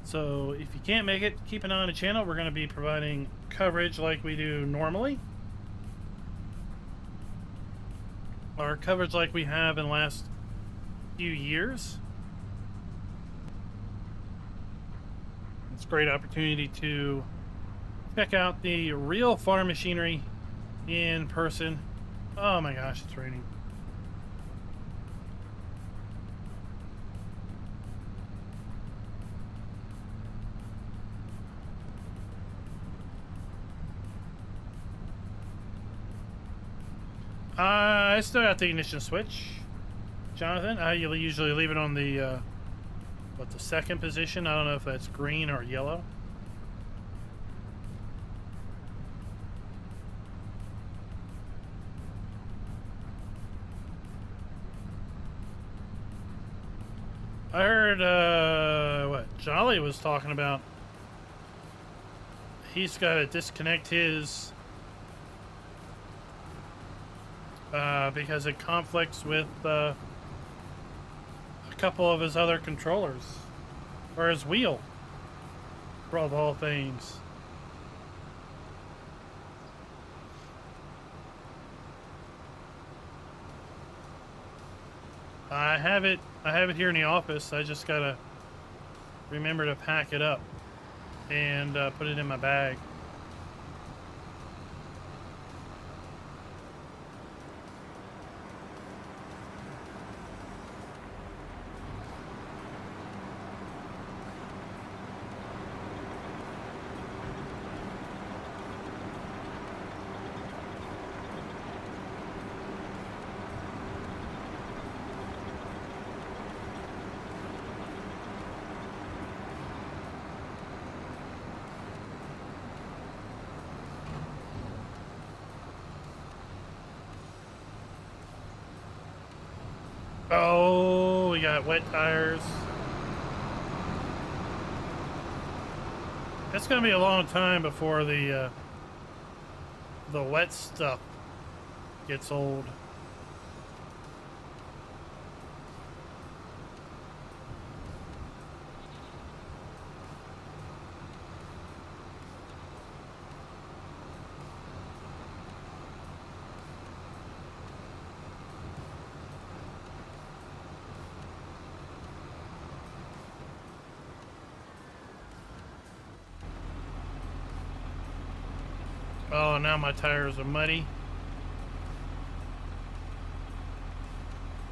So if you can't make it, keep an eye on the channel. We're going to be providing coverage like we do normally, or coverage like we have in the last few years. It's a great opportunity to check out the real farm machinery in person. Oh my gosh, it's raining. I still got the ignition switch. Jonathan, I usually leave it on the, the second position. I don't know if that's green or yellow. I heard, what Jolly was talking about. He's got to disconnect his, because it conflicts with, a couple of his other controllers. Or his wheel. For all things. I have it here in the office. I just gotta remember to pack it up and put it in my bag. Oh, we got wet tires. It's gonna be a long time before the wet stuff gets old. Oh, now my tires are muddy.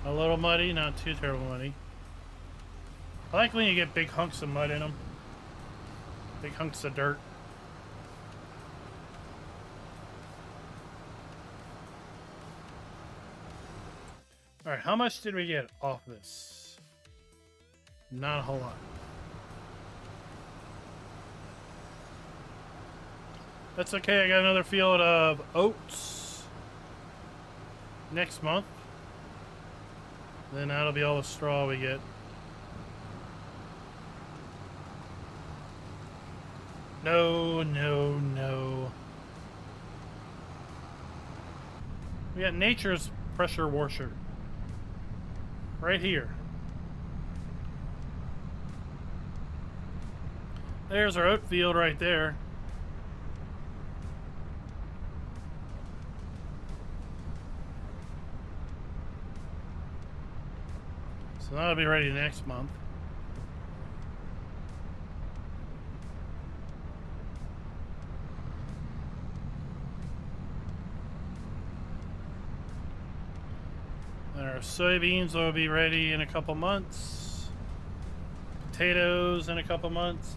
A little muddy, not too terrible muddy. I like when you get big hunks of mud in them. Big hunks of dirt. Alright, how much did we get off this? Not a whole lot. That's okay, I got another field of oats next month. Then that'll be all the straw we get. No, no, no. We got nature's pressure washer. Right here. There's our oat field right there. So that'll be ready next month. And our soybeans will be ready in a couple months. Potatoes in a couple months.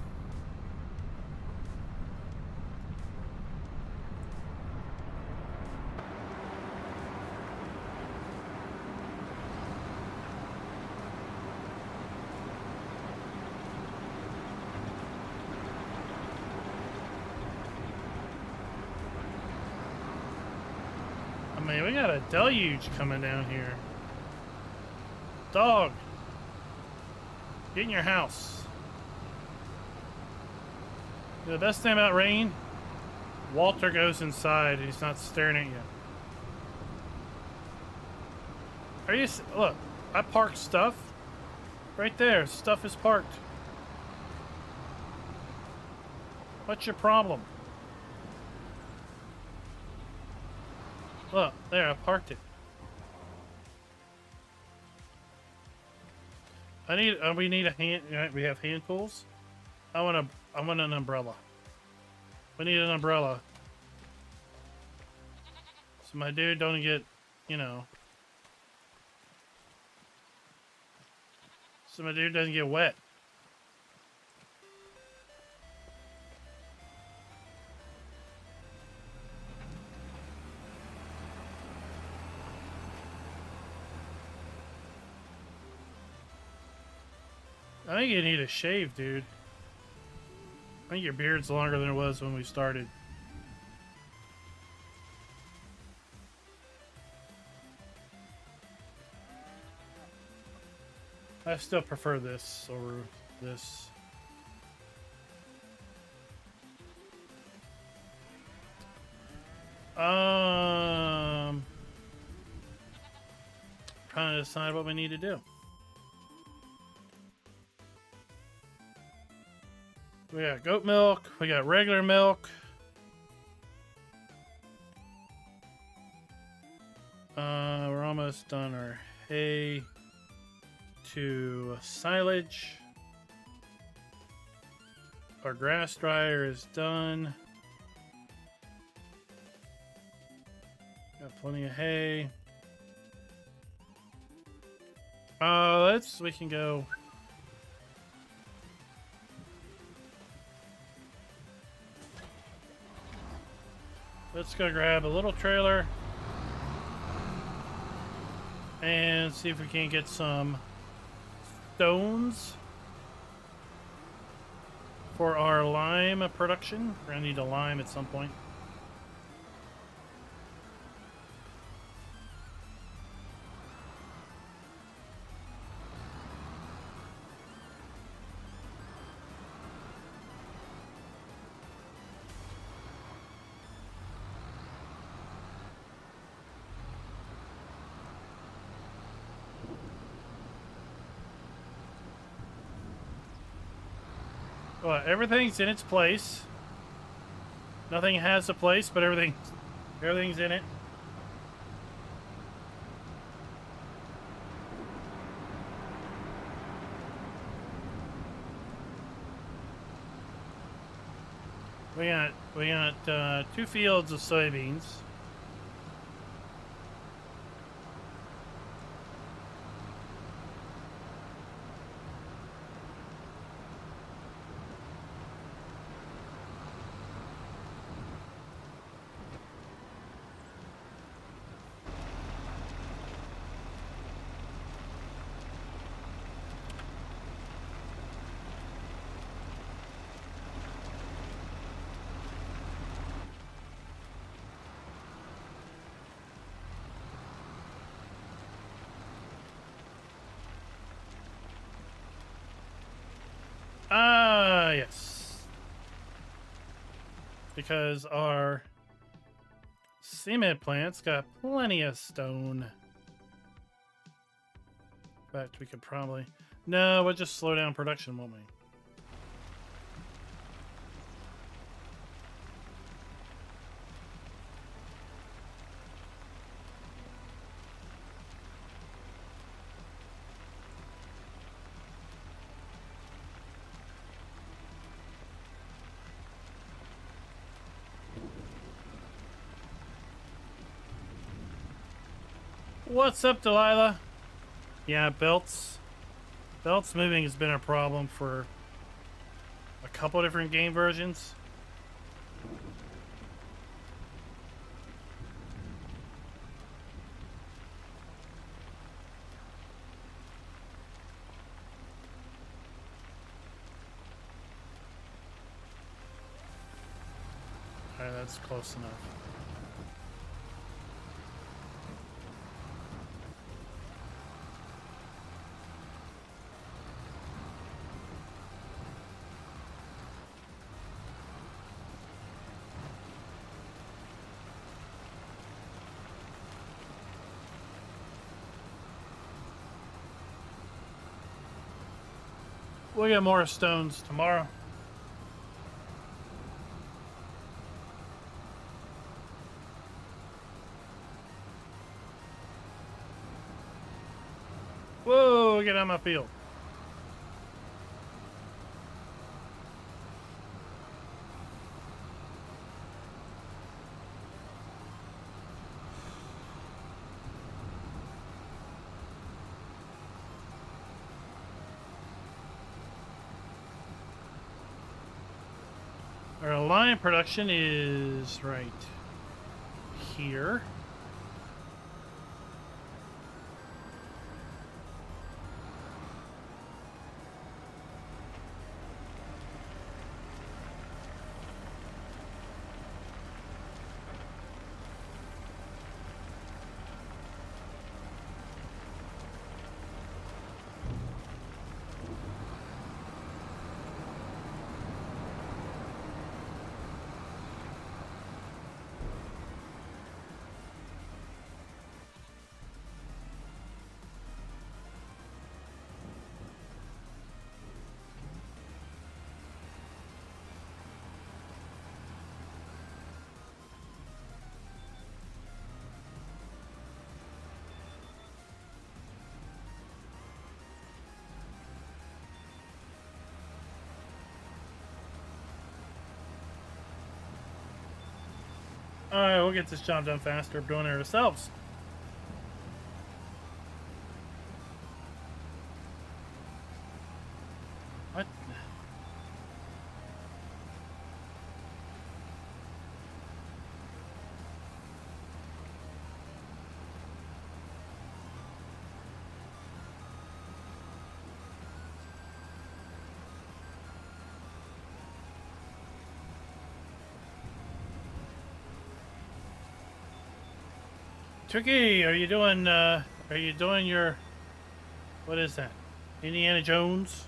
I mean, we got a deluge coming down here. Dog, get in your house. The best thing about rain, Walter goes inside. He's not staring at you. Are you? Look, I parked stuff right there. Stuff is parked. What's your problem? Look, there, I parked it. We need a hand, we have hand tools. I want an umbrella. We need an umbrella. So my dude don't get, you know. So my dude doesn't get wet. I think you need a shave, dude. I think your beard's longer than it was when we started. I still prefer this over this. Trying to decide what we need to do. We got goat milk. We got regular milk. We're almost done our hay to silage. Our grass dryer is done. Got plenty of hay. We can go. Let's go grab a little trailer and see if we can get some stones for our lime production. We're gonna need a lime at some point. Well, everything's in its place. Nothing has a place, but everything's in it. We got 2 fields of soybeans. Yes. Because our cement plant's got plenty of stone. In fact, we could probably... No, we'll just slow down production, won't we? What's up, Delilah? Yeah, belts moving has been a problem for a couple different game versions. Alright, that's close enough. We'll get more stones tomorrow. Whoa, get out of my field. Our line production is right here. Alright, we'll get this job done faster doing it ourselves. What? Tricky, are you doing your, what is that? Indiana Jones?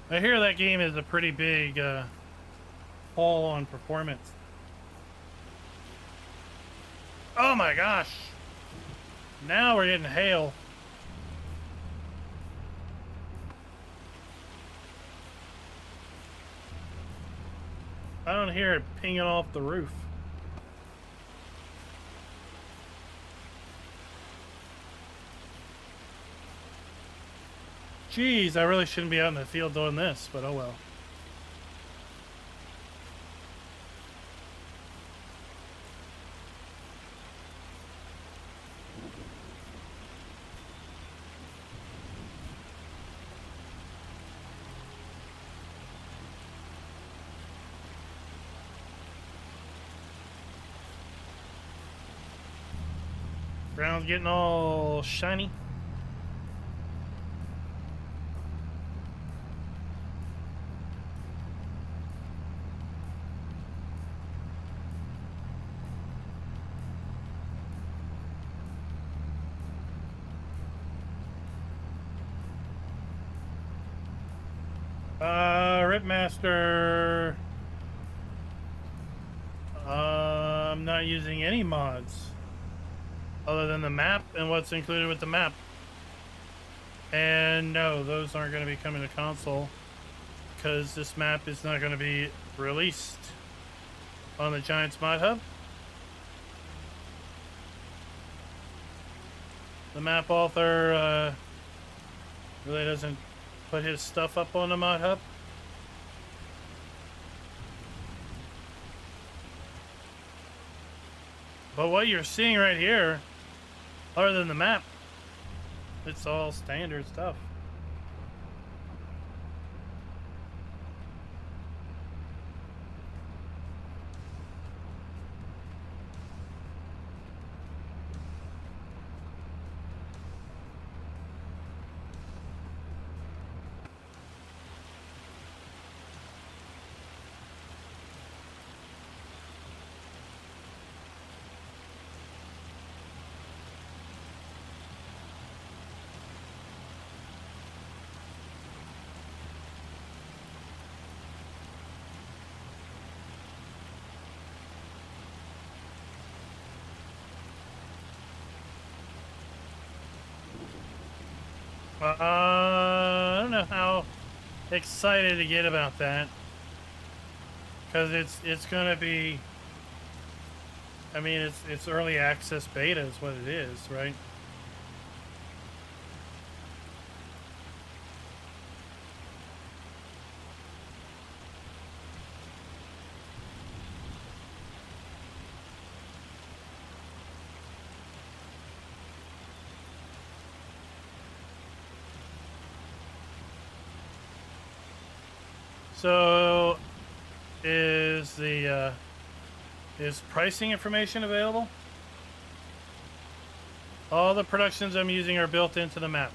I hear that game is a pretty big haul on performance. Oh my gosh! Now we're getting hail. I don't hear it pinging off the roof. Jeez, I really shouldn't be out in the field doing this, but oh well. Ground's getting all shiny. Ripmaster. I'm not using any mods other than the map and what's included with the map. And no, those aren't going to be coming to console because this map is not going to be released on the Giants mod hub. The map author really doesn't put his stuff up on the mod hub. But what you're seeing right here, other than the map, it's all standard stuff. I don't know how excited to get about that, because it's gonna be, I mean, it's early access beta is what it is, right? So, is pricing information available? All the productions I'm using are built into the map.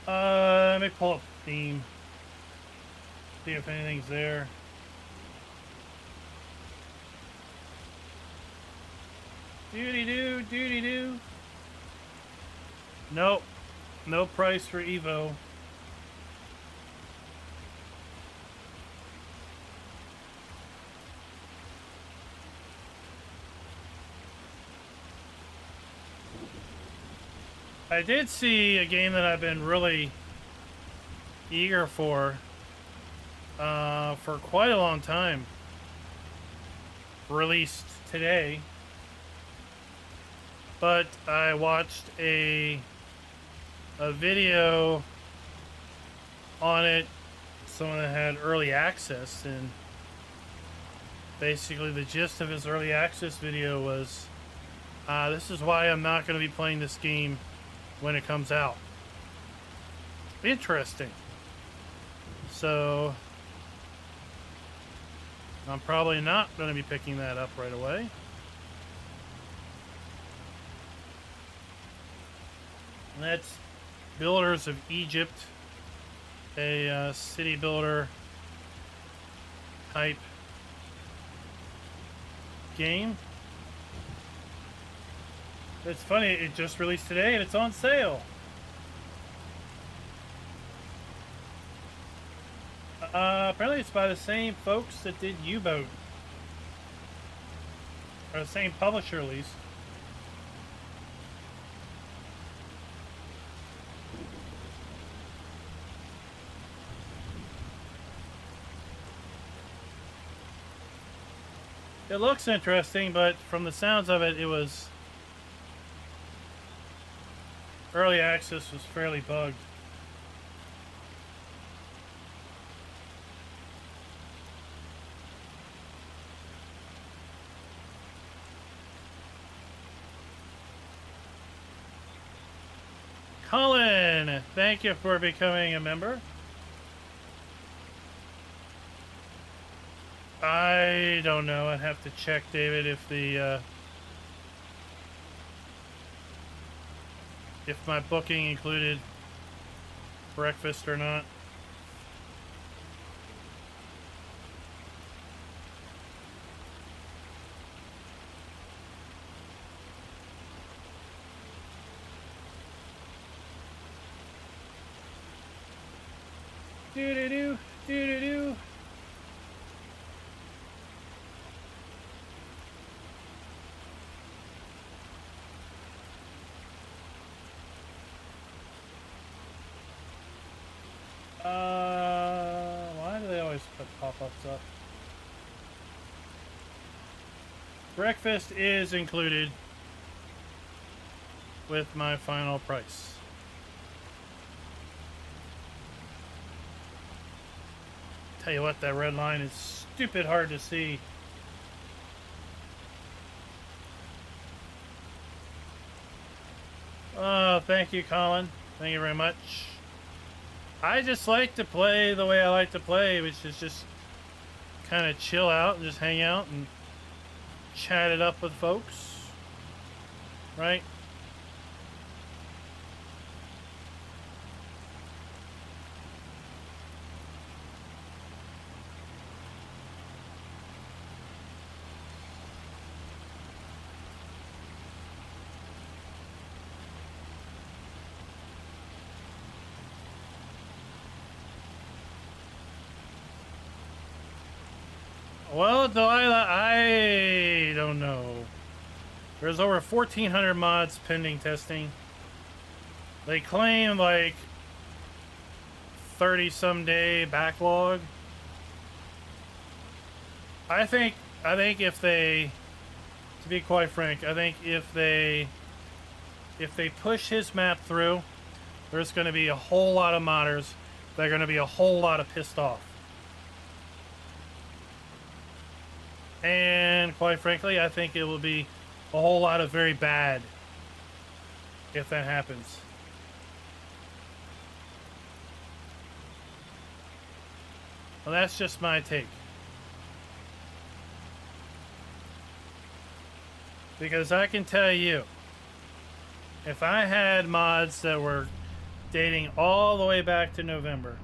Let me pull up theme. See if anything's there. Doody-doo, doody-doo. Nope. No price for Evo. I did see a game that I've been really eager for quite a long time. Released today. But I watched a video on it, someone that had early access, and basically the gist of his early access video was, this is why I'm not going to be playing this game when it comes out. Interesting. So I'm probably not going to be picking that up right away. And that's Builders of Egypt, a city builder type game. It's funny, it just released today and it's on sale. Apparently it's by the same folks that did U-Boat. Or the same publisher, at least. It looks interesting, but from the sounds of it, it was... early access was fairly bugged. Colin, thank you for becoming a member. I don't know. I'd have to check, David, if the if my booking included breakfast or not. Do-do-do, do-do-do. Why do they always put pop-ups up? Breakfast is included with my final price. Tell you what, that red line is stupid hard to see. Oh, thank you, Colin. Thank you very much. I just like to play the way I like to play, which is just kind of chill out and just hang out and chat it up with folks, right? Well, Delilah, I don't know. There's over 1,400 mods pending testing. They claim like 30-some day backlog. I think if they, to be quite frank, I think if they push his map through, there's going to be a whole lot of modders that are going to be a whole lot of pissed off. And quite frankly, I think it will be a whole lot of very bad if that happens. Well, that's just my take. Because I can tell you, if I had mods that were dating all the way back to November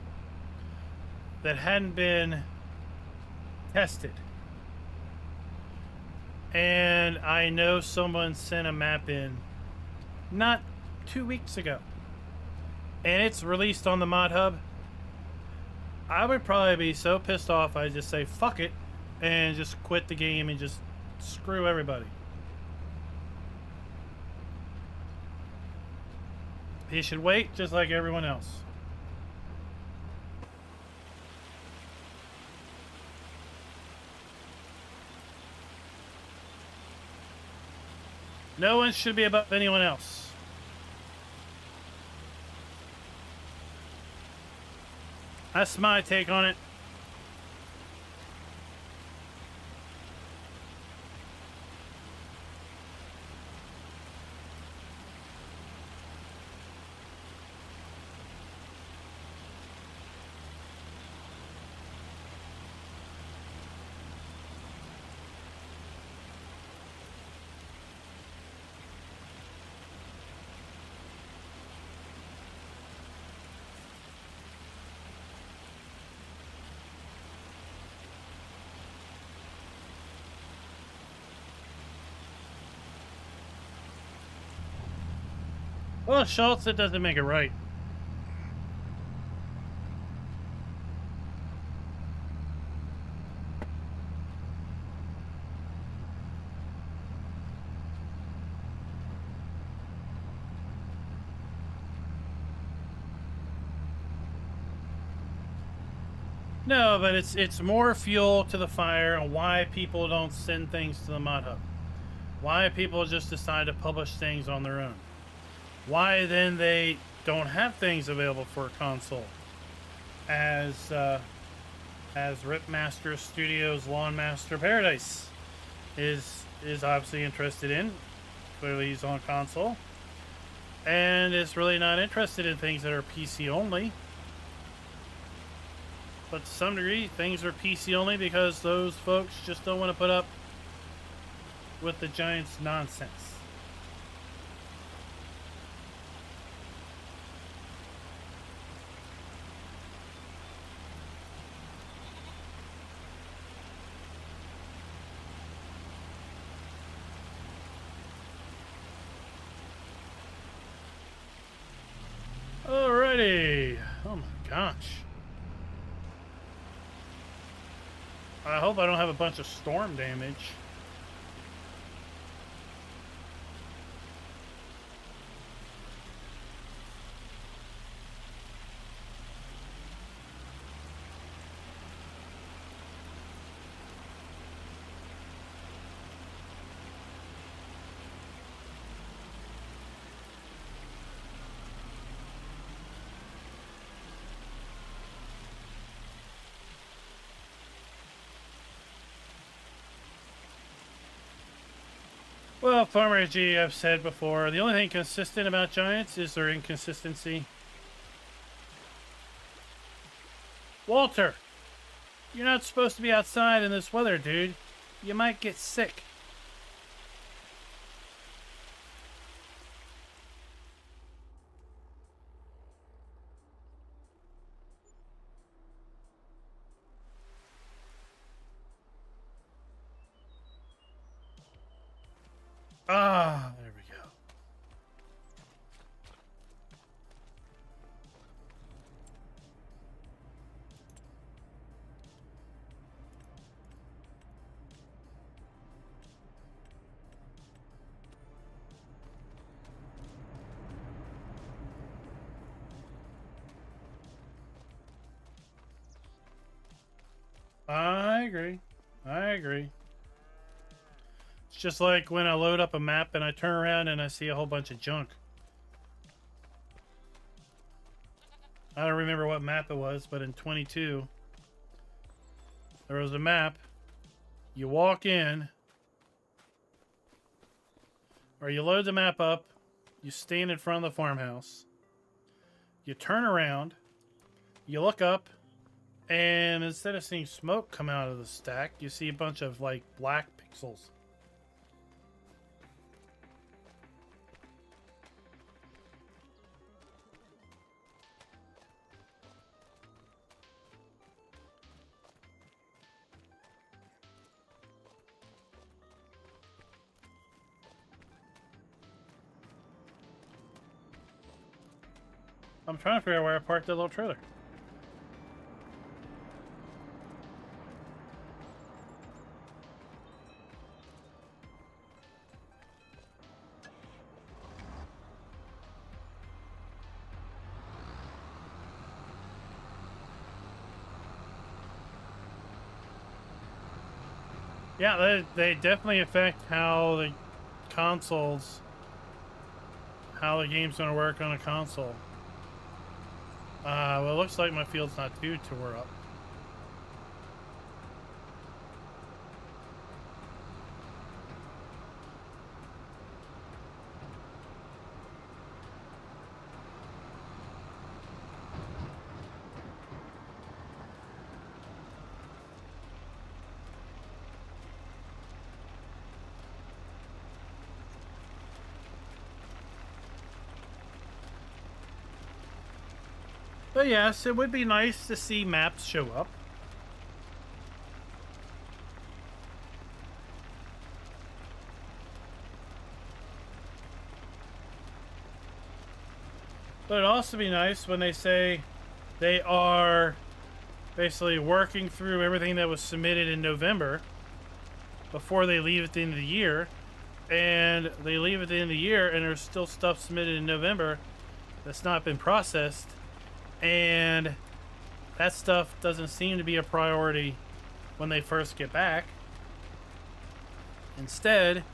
that hadn't been tested, And I know someone sent a map in not 2 weeks ago. And it's released on the Mod Hub. I would probably be so pissed off I'd just say fuck it and just quit the game and just screw everybody. He should wait just like everyone else. No one should be above anyone else. That's my take on it. Well, Schultz, it doesn't make it right. No, but it's more fuel to the fire and why people don't send things to the Mod Hub. Why people just decide to publish things on their own. Why then they don't have things available for a console. As Ripmaster Studios Lawn Master Paradise is obviously interested in. Clearly he's on console. And is really not interested in things that are PC only. But to some degree, things are PC only because those folks just don't want to put up with the Giants' nonsense. Alrighty. Oh my gosh. I hope I don't have a bunch of storm damage. Well, Farmer G, I've said before, the only thing consistent about Giants is their inconsistency. Walter, you're not supposed to be outside in this weather, dude. You might get sick. Ah, there we go. I agree. I agree. It's just like when I load up a map and I turn around and I see a whole bunch of junk. I don't remember what map it was, but in 22, there was a map. You walk in, or you load the map up, you stand in front of the farmhouse, you turn around, you look up, and instead of seeing smoke come out of the stack, you see a bunch of like black pixels. I'm trying to figure out where I parked that little trailer. Yeah, they definitely affect how the consoles, how the game's going to work on a console. Well, it looks like my field's not too tore up. But yes, it would be nice to see maps show up. But it'd also be nice when they say they are basically working through everything that was submitted in November before they leave at the end of the year. And they leave at the end of the year and there's still stuff submitted in November that's not been processed. And that stuff doesn't seem to be a priority when they first get back. Instead,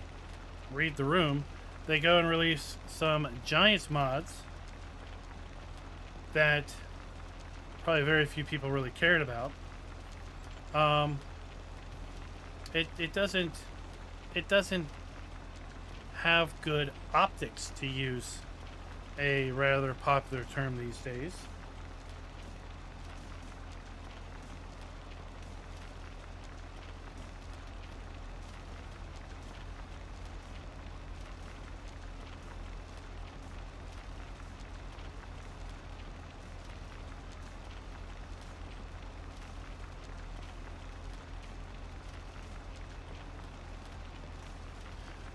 read the room, they go and release some Giants mods that probably very few people really cared about. It doesn't have good optics, to use a rather popular term these days.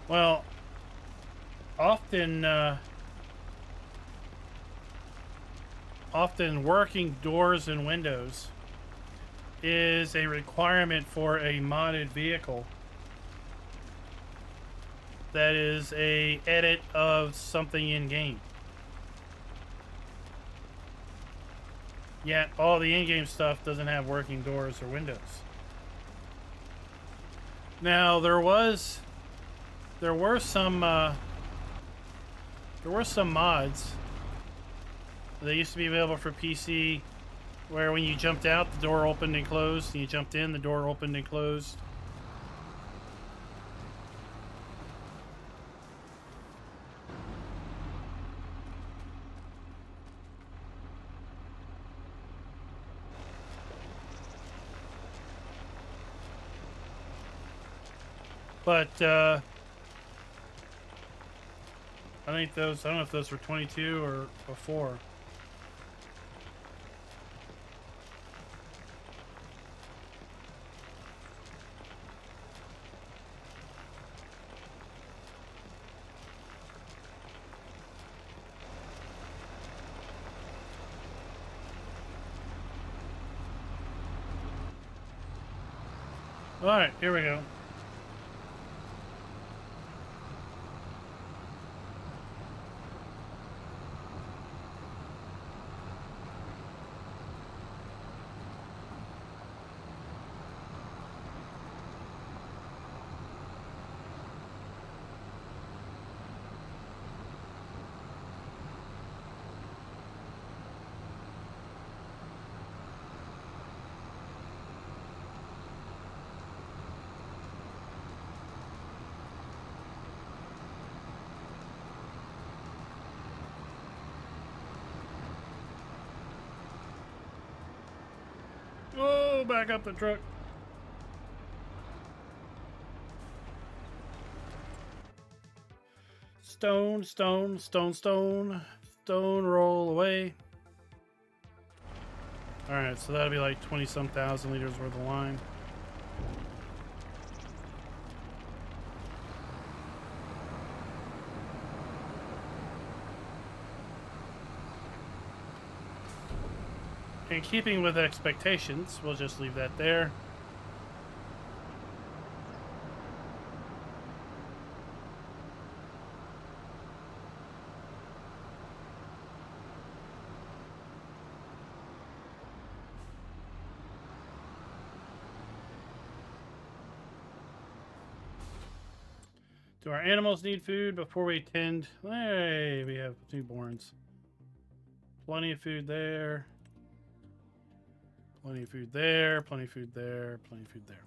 Well, often working doors and windows is a requirement for a modded vehicle that is a edit of something in game. Yet all the in-game stuff doesn't have working doors or windows. Now there were some mods that used to be available for PC where when you jumped out, the door opened and closed, and you jumped in, the door opened and closed. But I think those, I don't know if those were 22 or before. All right, here we go. Oh, back up the truck. Stone, stone, stone, stone. Stone, roll away. Alright, so that'll be like 20-some thousand liters worth of line. In keeping with expectations, we'll just leave that there. Do our animals need food before we tend? Hey, we have newborns. Plenty of food there. Plenty of food there. Plenty of food there. Plenty of food there.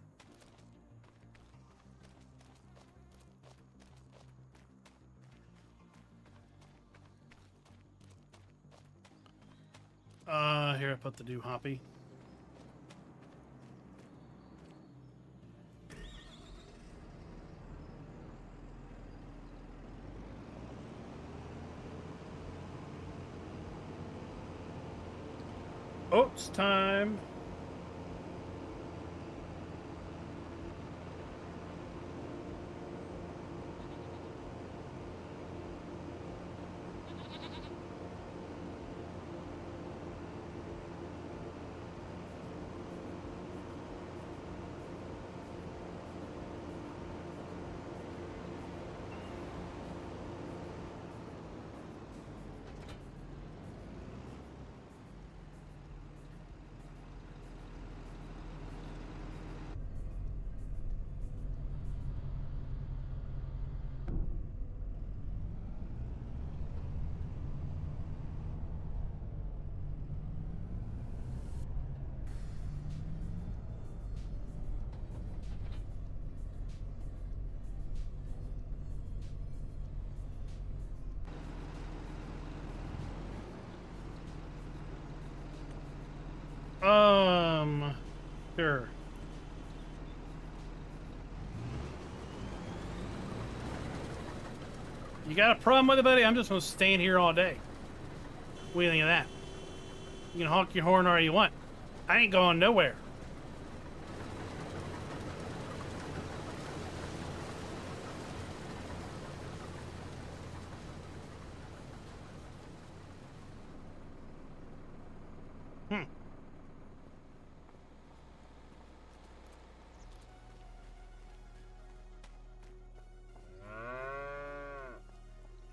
Here I put the new hoppy. Oats time. Sure. You got a problem with it, buddy? I'm just gonna stand here all day. What do you think of that? You can honk your horn all you want. I ain't going nowhere.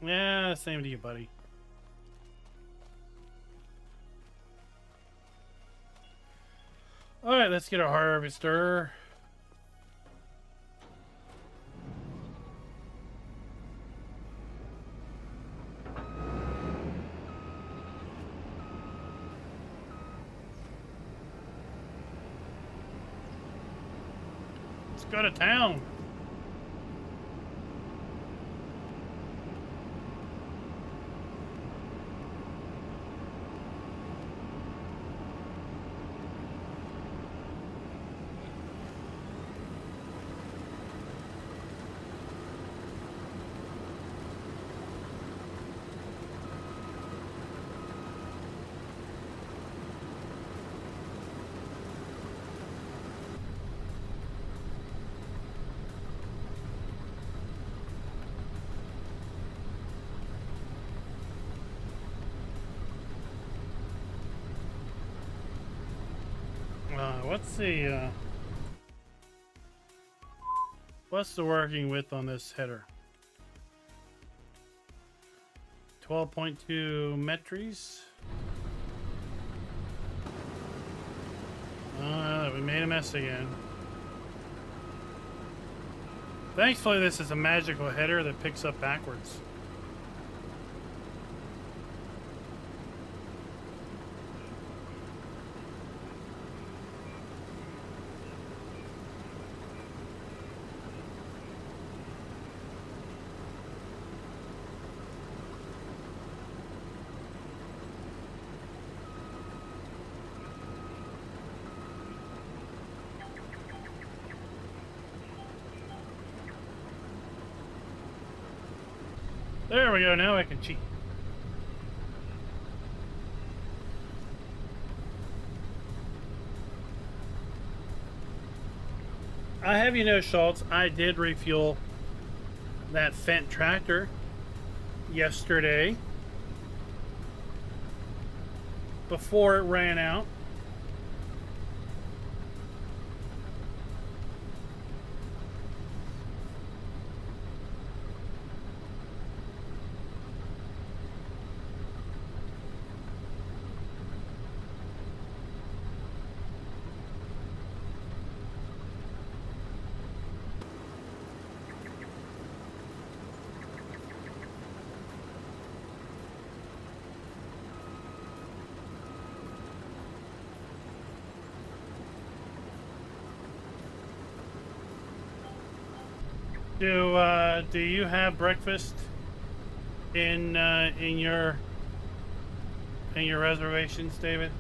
Yeah, same to you, buddy. All right, let's get our harvester. Let's go to town. What's the working width on this header? 12.2 metries. We made a mess again. Thankfully, this is a magical header that picks up backwards. There we go, now I can cheat. I have you know, Schultz, I did refuel that Fendt tractor yesterday before it ran out. Do you have breakfast in your reservations, David?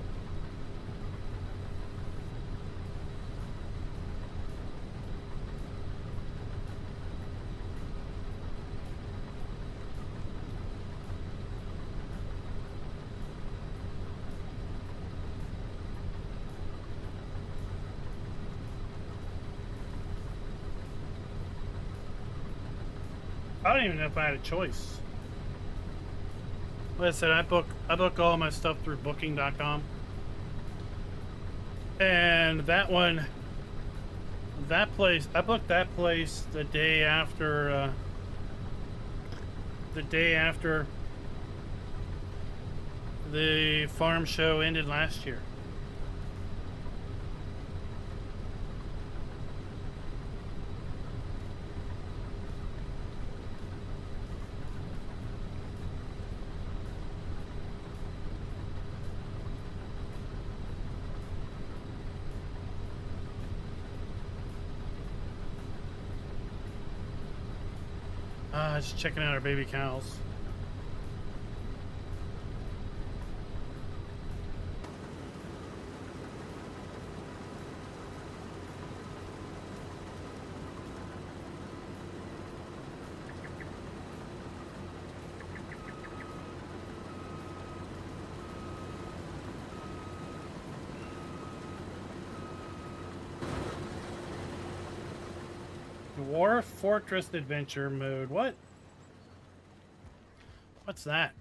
I don't even know if I had a choice. Like I said, I book all my stuff through booking.com. And that one, that place, I booked that place the day after the farm show ended last year. Just checking out our baby cows. Dwarf Fortress Adventure mode. What? What's that?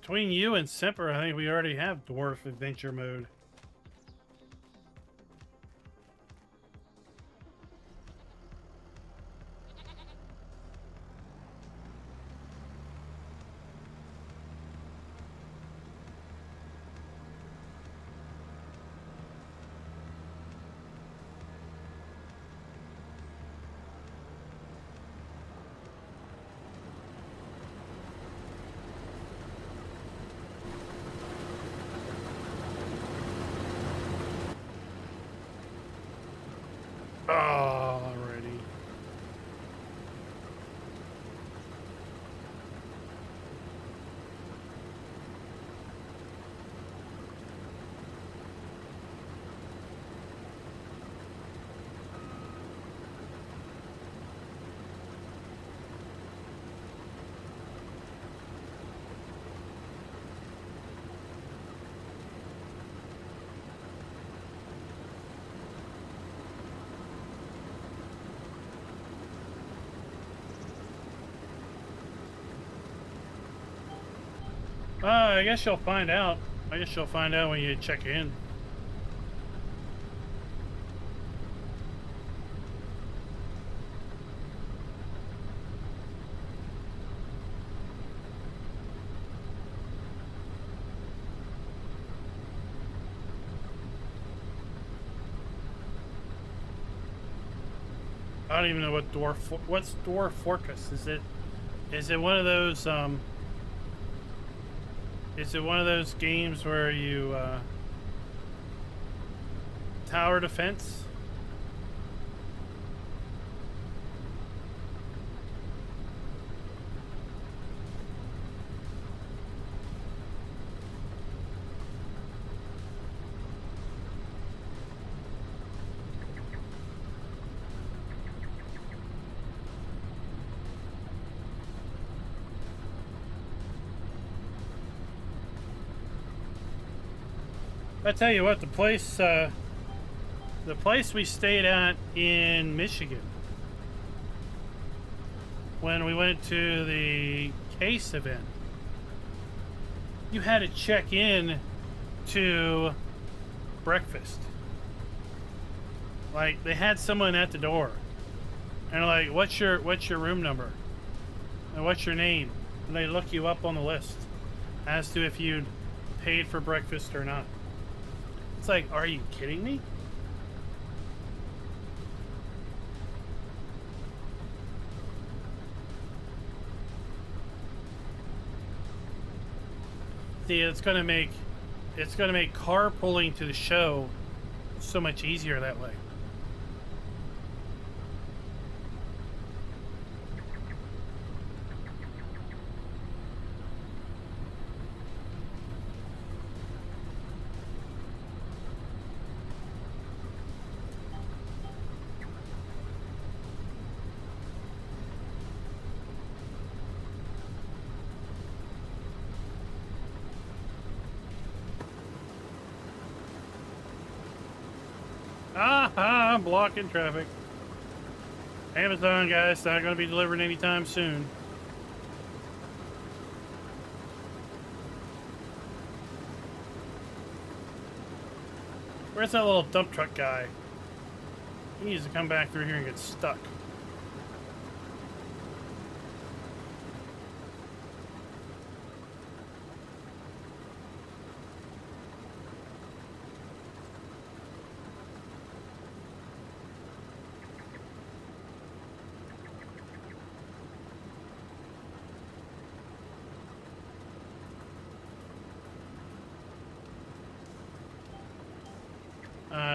Between you and Semper, I think we already have Dwarf Adventure mode. Alrighty. I guess you'll find out. I guess you'll find out when you check in. I don't even know what what's Dwarf Fortress? Is it one of those is it one of those games where you tower defense? I tell you what, the place we stayed at in Michigan when we went to the case event, you had to check in to breakfast. Like, they had someone at the door and like, what's your room number and what's your name, and they look you up on the list as to if you'd paid for breakfast or not. It's like, are you kidding me? 50, it's gonna make carpooling to the show so much easier that way. I'm blocking traffic. Amazon, guys, not going to be delivered anytime soon. Where's that little dump truck guy? He needs to come back through here and get stuck.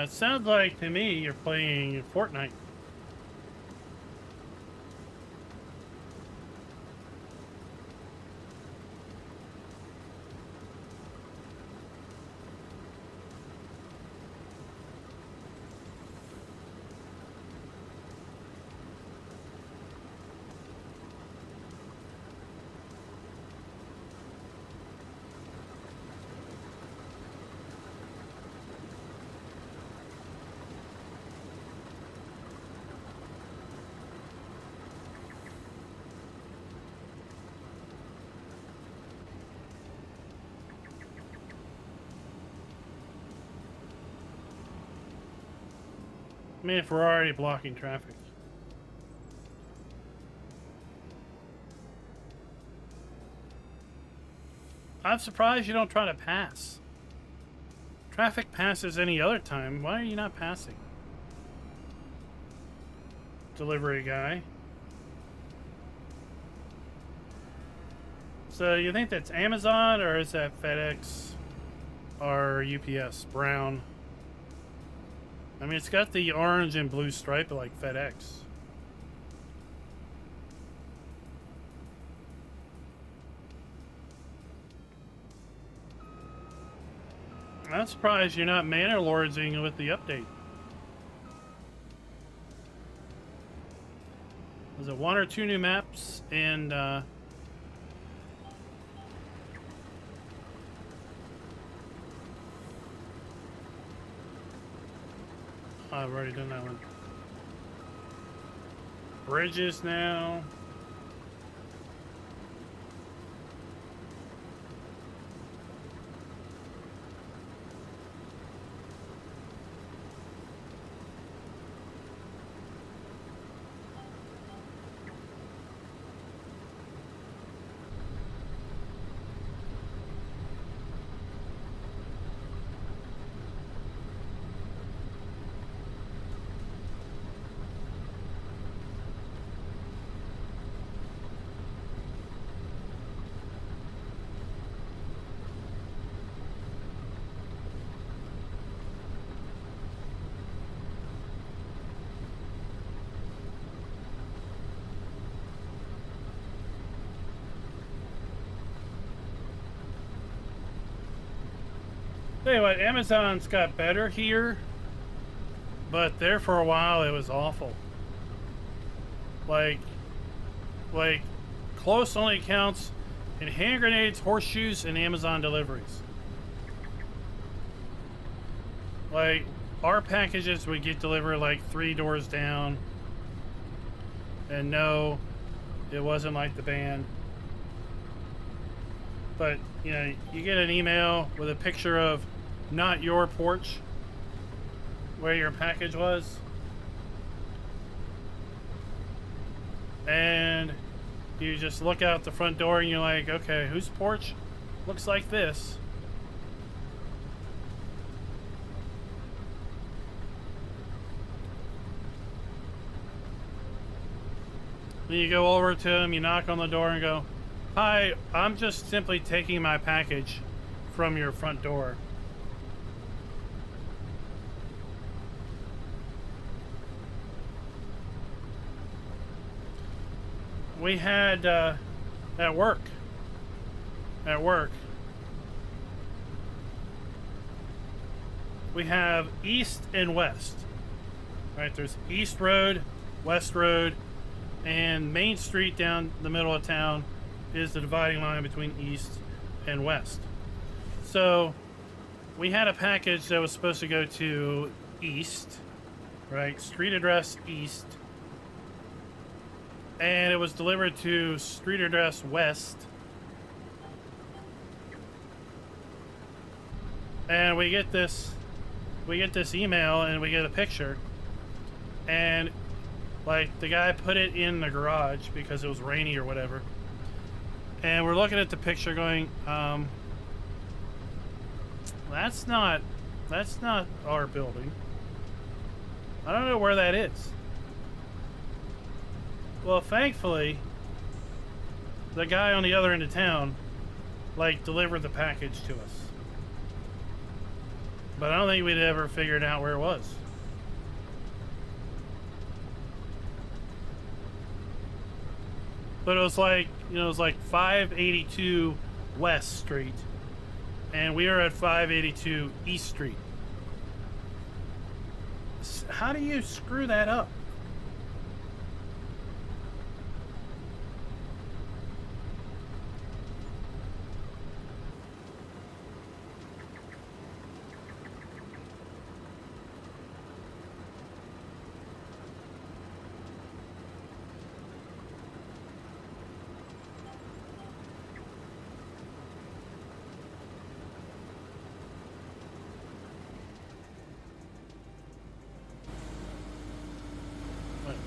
It sounds like to me you're playing Fortnite. I mean, if we're already blocking traffic. I'm surprised you don't try to pass. Traffic passes any other time. Why are you not passing? Delivery guy. So you think that's Amazon or is that FedEx or UPS? Brown. I mean, it's got the orange and blue stripe like FedEx. I'm surprised you're not Manor Lordsing with the update. Was it 1 or 2 new maps and I've already done that one. Bridges now. Tell you what, Amazon's got better here, but there for a while it was awful. Like close only counts in hand grenades, horseshoes, and Amazon deliveries. Like our packages would get delivered like 3 doors down, and no, it wasn't like the band. But you know, you get an email with a picture of not your porch where your package was, and you just look out the front door and you're like, okay, whose porch looks like this? Then you go over to him, you knock on the door and go, hi, I'm just simply taking my package. from your front door. We had at work. We have east and west. Right, there's East Road, West Road, and Main Street down the middle of town is the dividing line between east and west. So we had a package that was supposed to go to east, right? Street address east. And it was delivered to street address west. And we get this email and we get a picture. And like the guy put it in the garage because it was rainy or whatever. And we're looking at the picture going, that's not our building. I don't know where that is. Well, thankfully, the guy on the other end of town, like, delivered the package to us. But I don't think we'd ever figured out where it was. But it was like, you know, it was like 582 West Street. And we are at 582 East Street. How do you screw that up?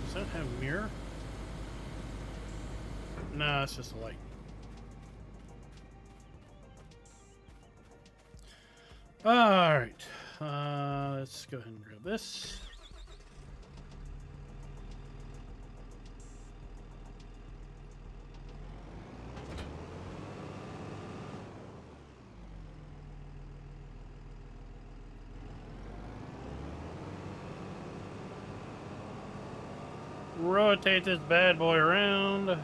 Does that have a mirror? No, it's just a light. Alright. Let's go ahead and grab this. Rotate this bad boy around. I'd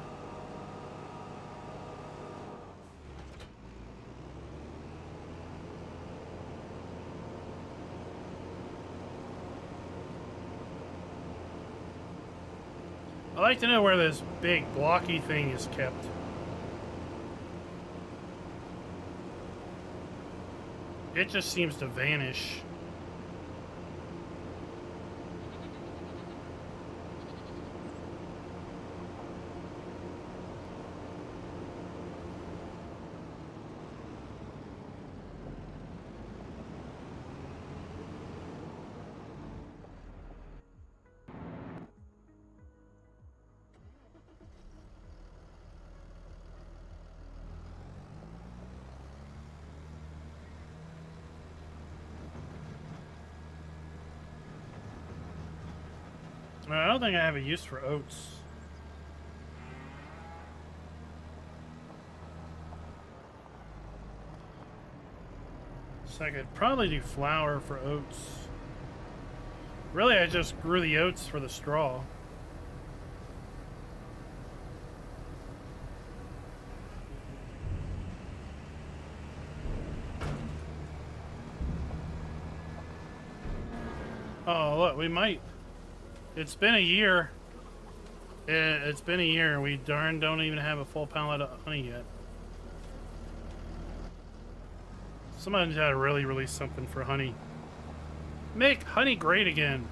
like to know where this big blocky thing is kept. It just seems to vanish. I don't think I have a use for oats. So I could probably do flour for oats. Really, I just grew the oats for the straw. Oh, look, we might. It's been a year. It's been a year and we darn don't even have a full pallet of honey yet. Somebody's got to really release something for honey. Make honey great again.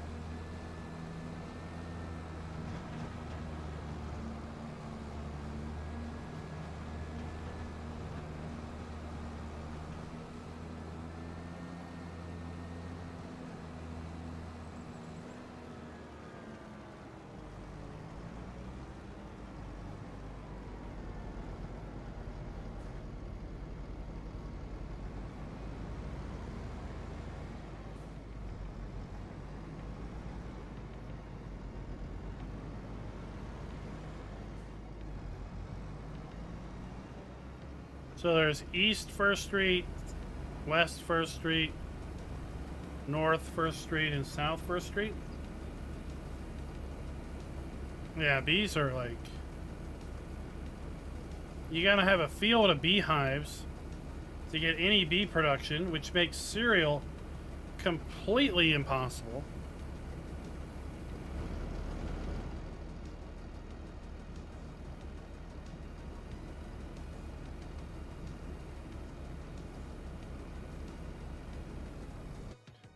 So there's East 1st Street, West 1st Street, North 1st Street, and South 1st Street. Yeah, bees are like... You gotta have a field of beehives to get any bee production, which makes cereal completely impossible.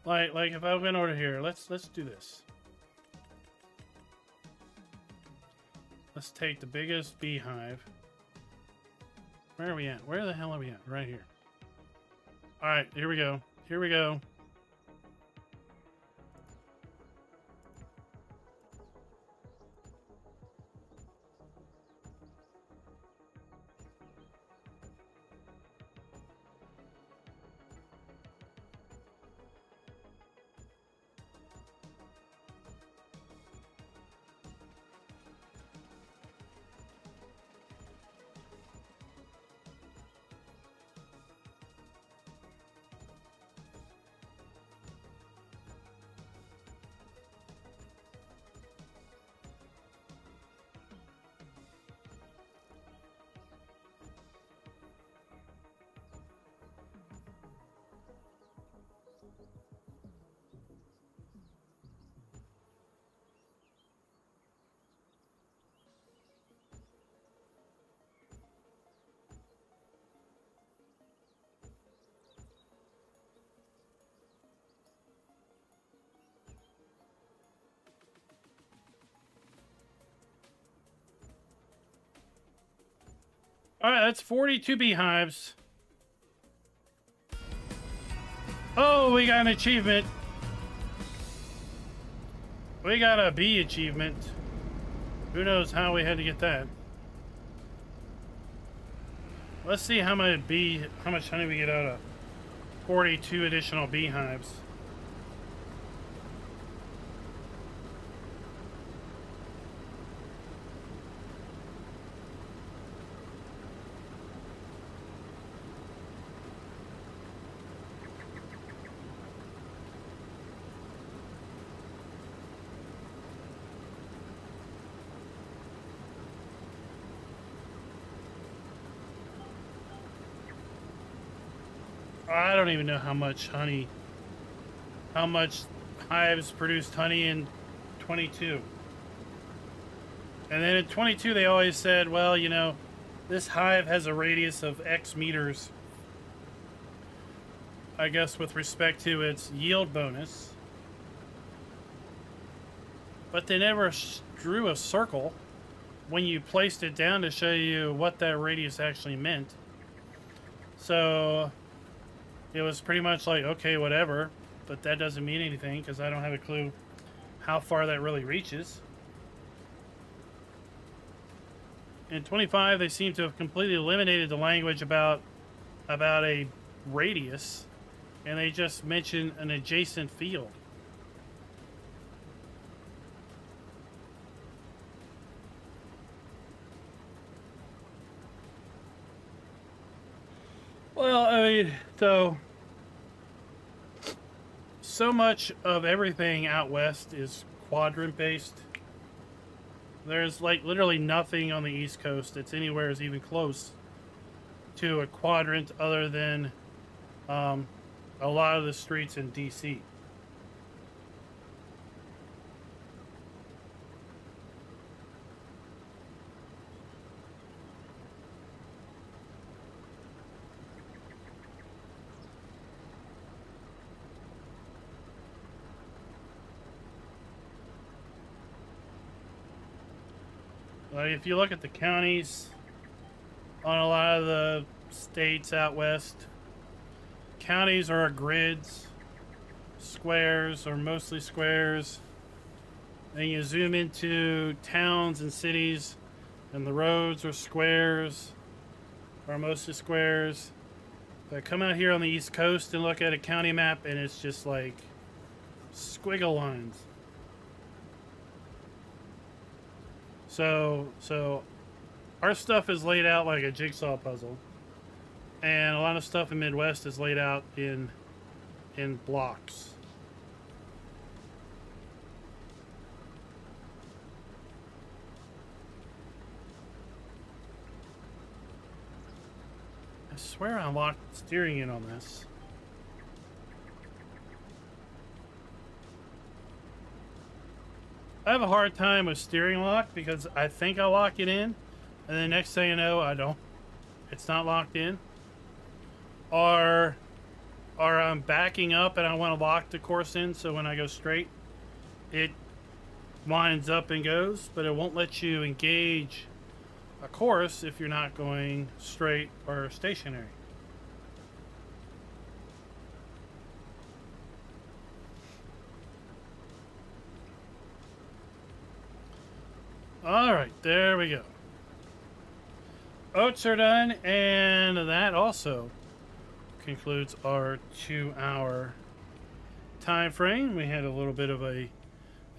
Like if I went over here, let's do this. Let's take the biggest beehive. Where are we at? Where the hell are we at? Right here. All right, here we go. Here we go. All right, that's 42 beehives. Oh, we got an achievement. We got a bee achievement. Who knows how we had to get that. Let's see how much honey we get out of 42 additional beehives. I don't even know how much hives produced honey in 22. And then in 22 they always said, well, you know, this hive has a radius of X meters, I guess with respect to its yield bonus. But they never drew a circle when you placed it down to show you what that radius actually meant. So it was pretty much like, okay, whatever, but that doesn't mean anything because I don't have a clue how far that really reaches. In 25, they seem to have completely eliminated the language about a radius, and they just mention an adjacent field. Well, I mean, so much of everything out west is quadrant based. There's like literally nothing on the East Coast that's anywhere is even close to a quadrant other than a lot of the streets in DC. Like if you look at the counties on a lot of the states out west, counties are grids, squares are mostly squares. Then you zoom into towns and cities, and the roads are squares, are mostly squares. But come out here on the East Coast and look at a county map, and it's just like squiggle lines. So our stuff is laid out like a jigsaw puzzle. And a lot of stuff in Midwest is laid out in blocks. I swear I locked steering in on this. I have a hard time with steering lock because I think I lock it in, and the next thing you know, I don't. It's not locked in. Or I'm backing up and I want to lock the course in, so when I go straight, it winds up and goes, but it won't let you engage a course if you're not going straight or stationary. All right, there we go. Oats are done, and that also concludes our 2-hour time frame. We had a little bit of a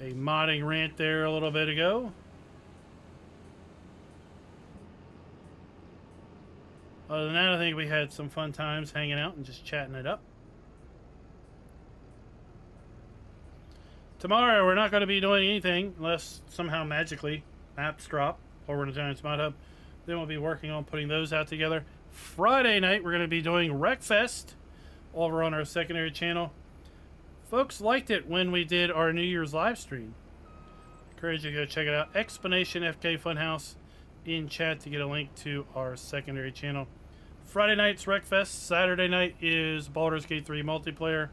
modding rant there a little bit ago. Other than that, I think we had some fun times hanging out and just chatting it up. Tomorrow, we're not going to be doing anything unless somehow magically maps drop over in the Giants Mod Hub. Then we'll be working on putting those out together. Friday night, we're going to be doing Wreckfest over on our secondary channel. Folks liked it when we did our New Year's live stream. Encourage you to go check it out. Explanation FK Funhouse in chat to get a link to our secondary channel. Friday night's Wreckfest. Saturday night is Baldur's Gate 3 multiplayer.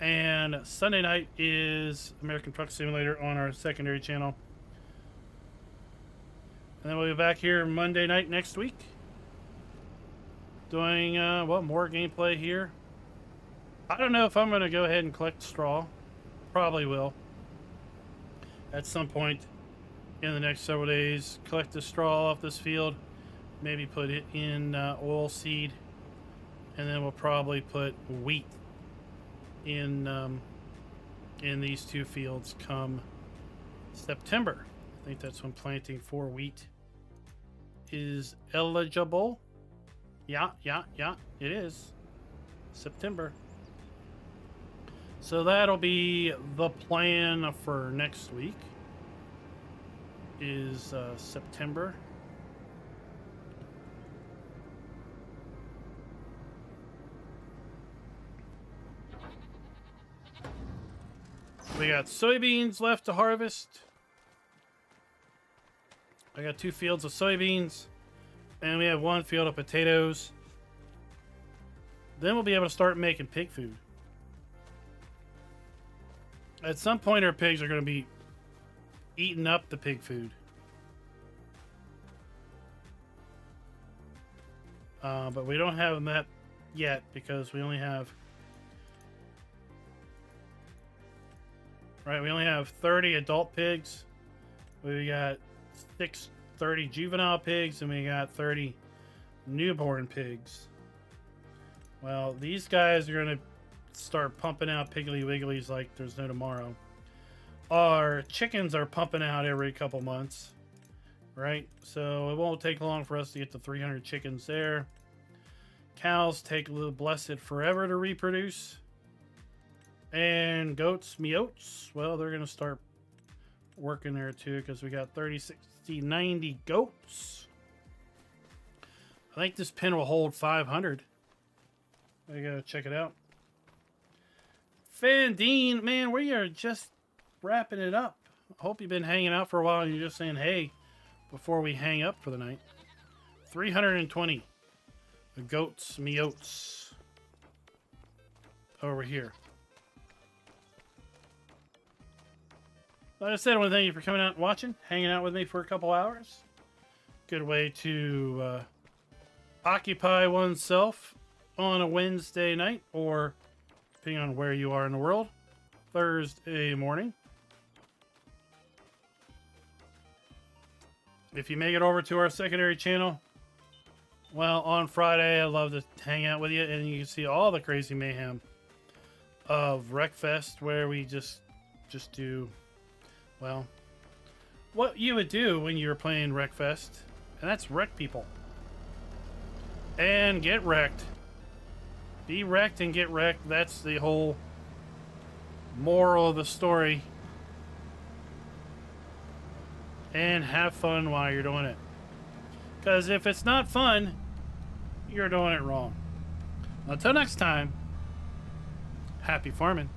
And Sunday night is American Truck Simulator on our secondary channel. And then we'll be back here Monday night next week. Doing, well, more gameplay here. I don't know if I'm going to go ahead and collect straw. Probably will. At some point in the next several days. Collect the straw off this field. Maybe put it in oil seed. And then we'll probably put wheat in these two fields come September. I think that's when planting for wheat is eligible. Yeah, it is. September. So that'll be the plan for next week. Is September. We got soybeans left to harvest. I got 2 fields of soybeans, and we have 1 field of potatoes. Then we'll be able to start making pig food. At some point, our pigs are going to be eating up the pig food. But we don't have that yet because we only have... Right, we only have 30 adult pigs. We got 30 juvenile pigs, and we got 30 newborn pigs. Well, these guys are going to start pumping out Piggly Wigglies like there's no tomorrow. Our chickens are pumping out every couple months, right? So it won't take long for us to get to 300 chickens there. Cows take a little blessed forever to reproduce. And goats, meotes, well, they're going to start working there too because we got 30, 60, 90 goats. I think this pen will hold 500. I gotta check it out. Fandine, man, we are just wrapping it up. I hope you've been hanging out for a while and you're just saying hey before we hang up for the night. 320 goats, meotes over here. Like I said, I want to thank you for coming out and watching, hanging out with me for a couple hours. Good way to occupy oneself on a Wednesday night, or depending on where you are in the world, Thursday morning. If you make it over to our secondary channel, well, on Friday, I'd love to hang out with you, and you can see all the crazy mayhem of Wreckfest, where we just do... Well, what you would do when you were playing Wreckfest, and that's wreck people. and get wrecked. Be wrecked and get wrecked. That's the whole moral of the story. And have fun while you're doing it. Because if it's not fun, you're doing it wrong. Until next time, happy farming.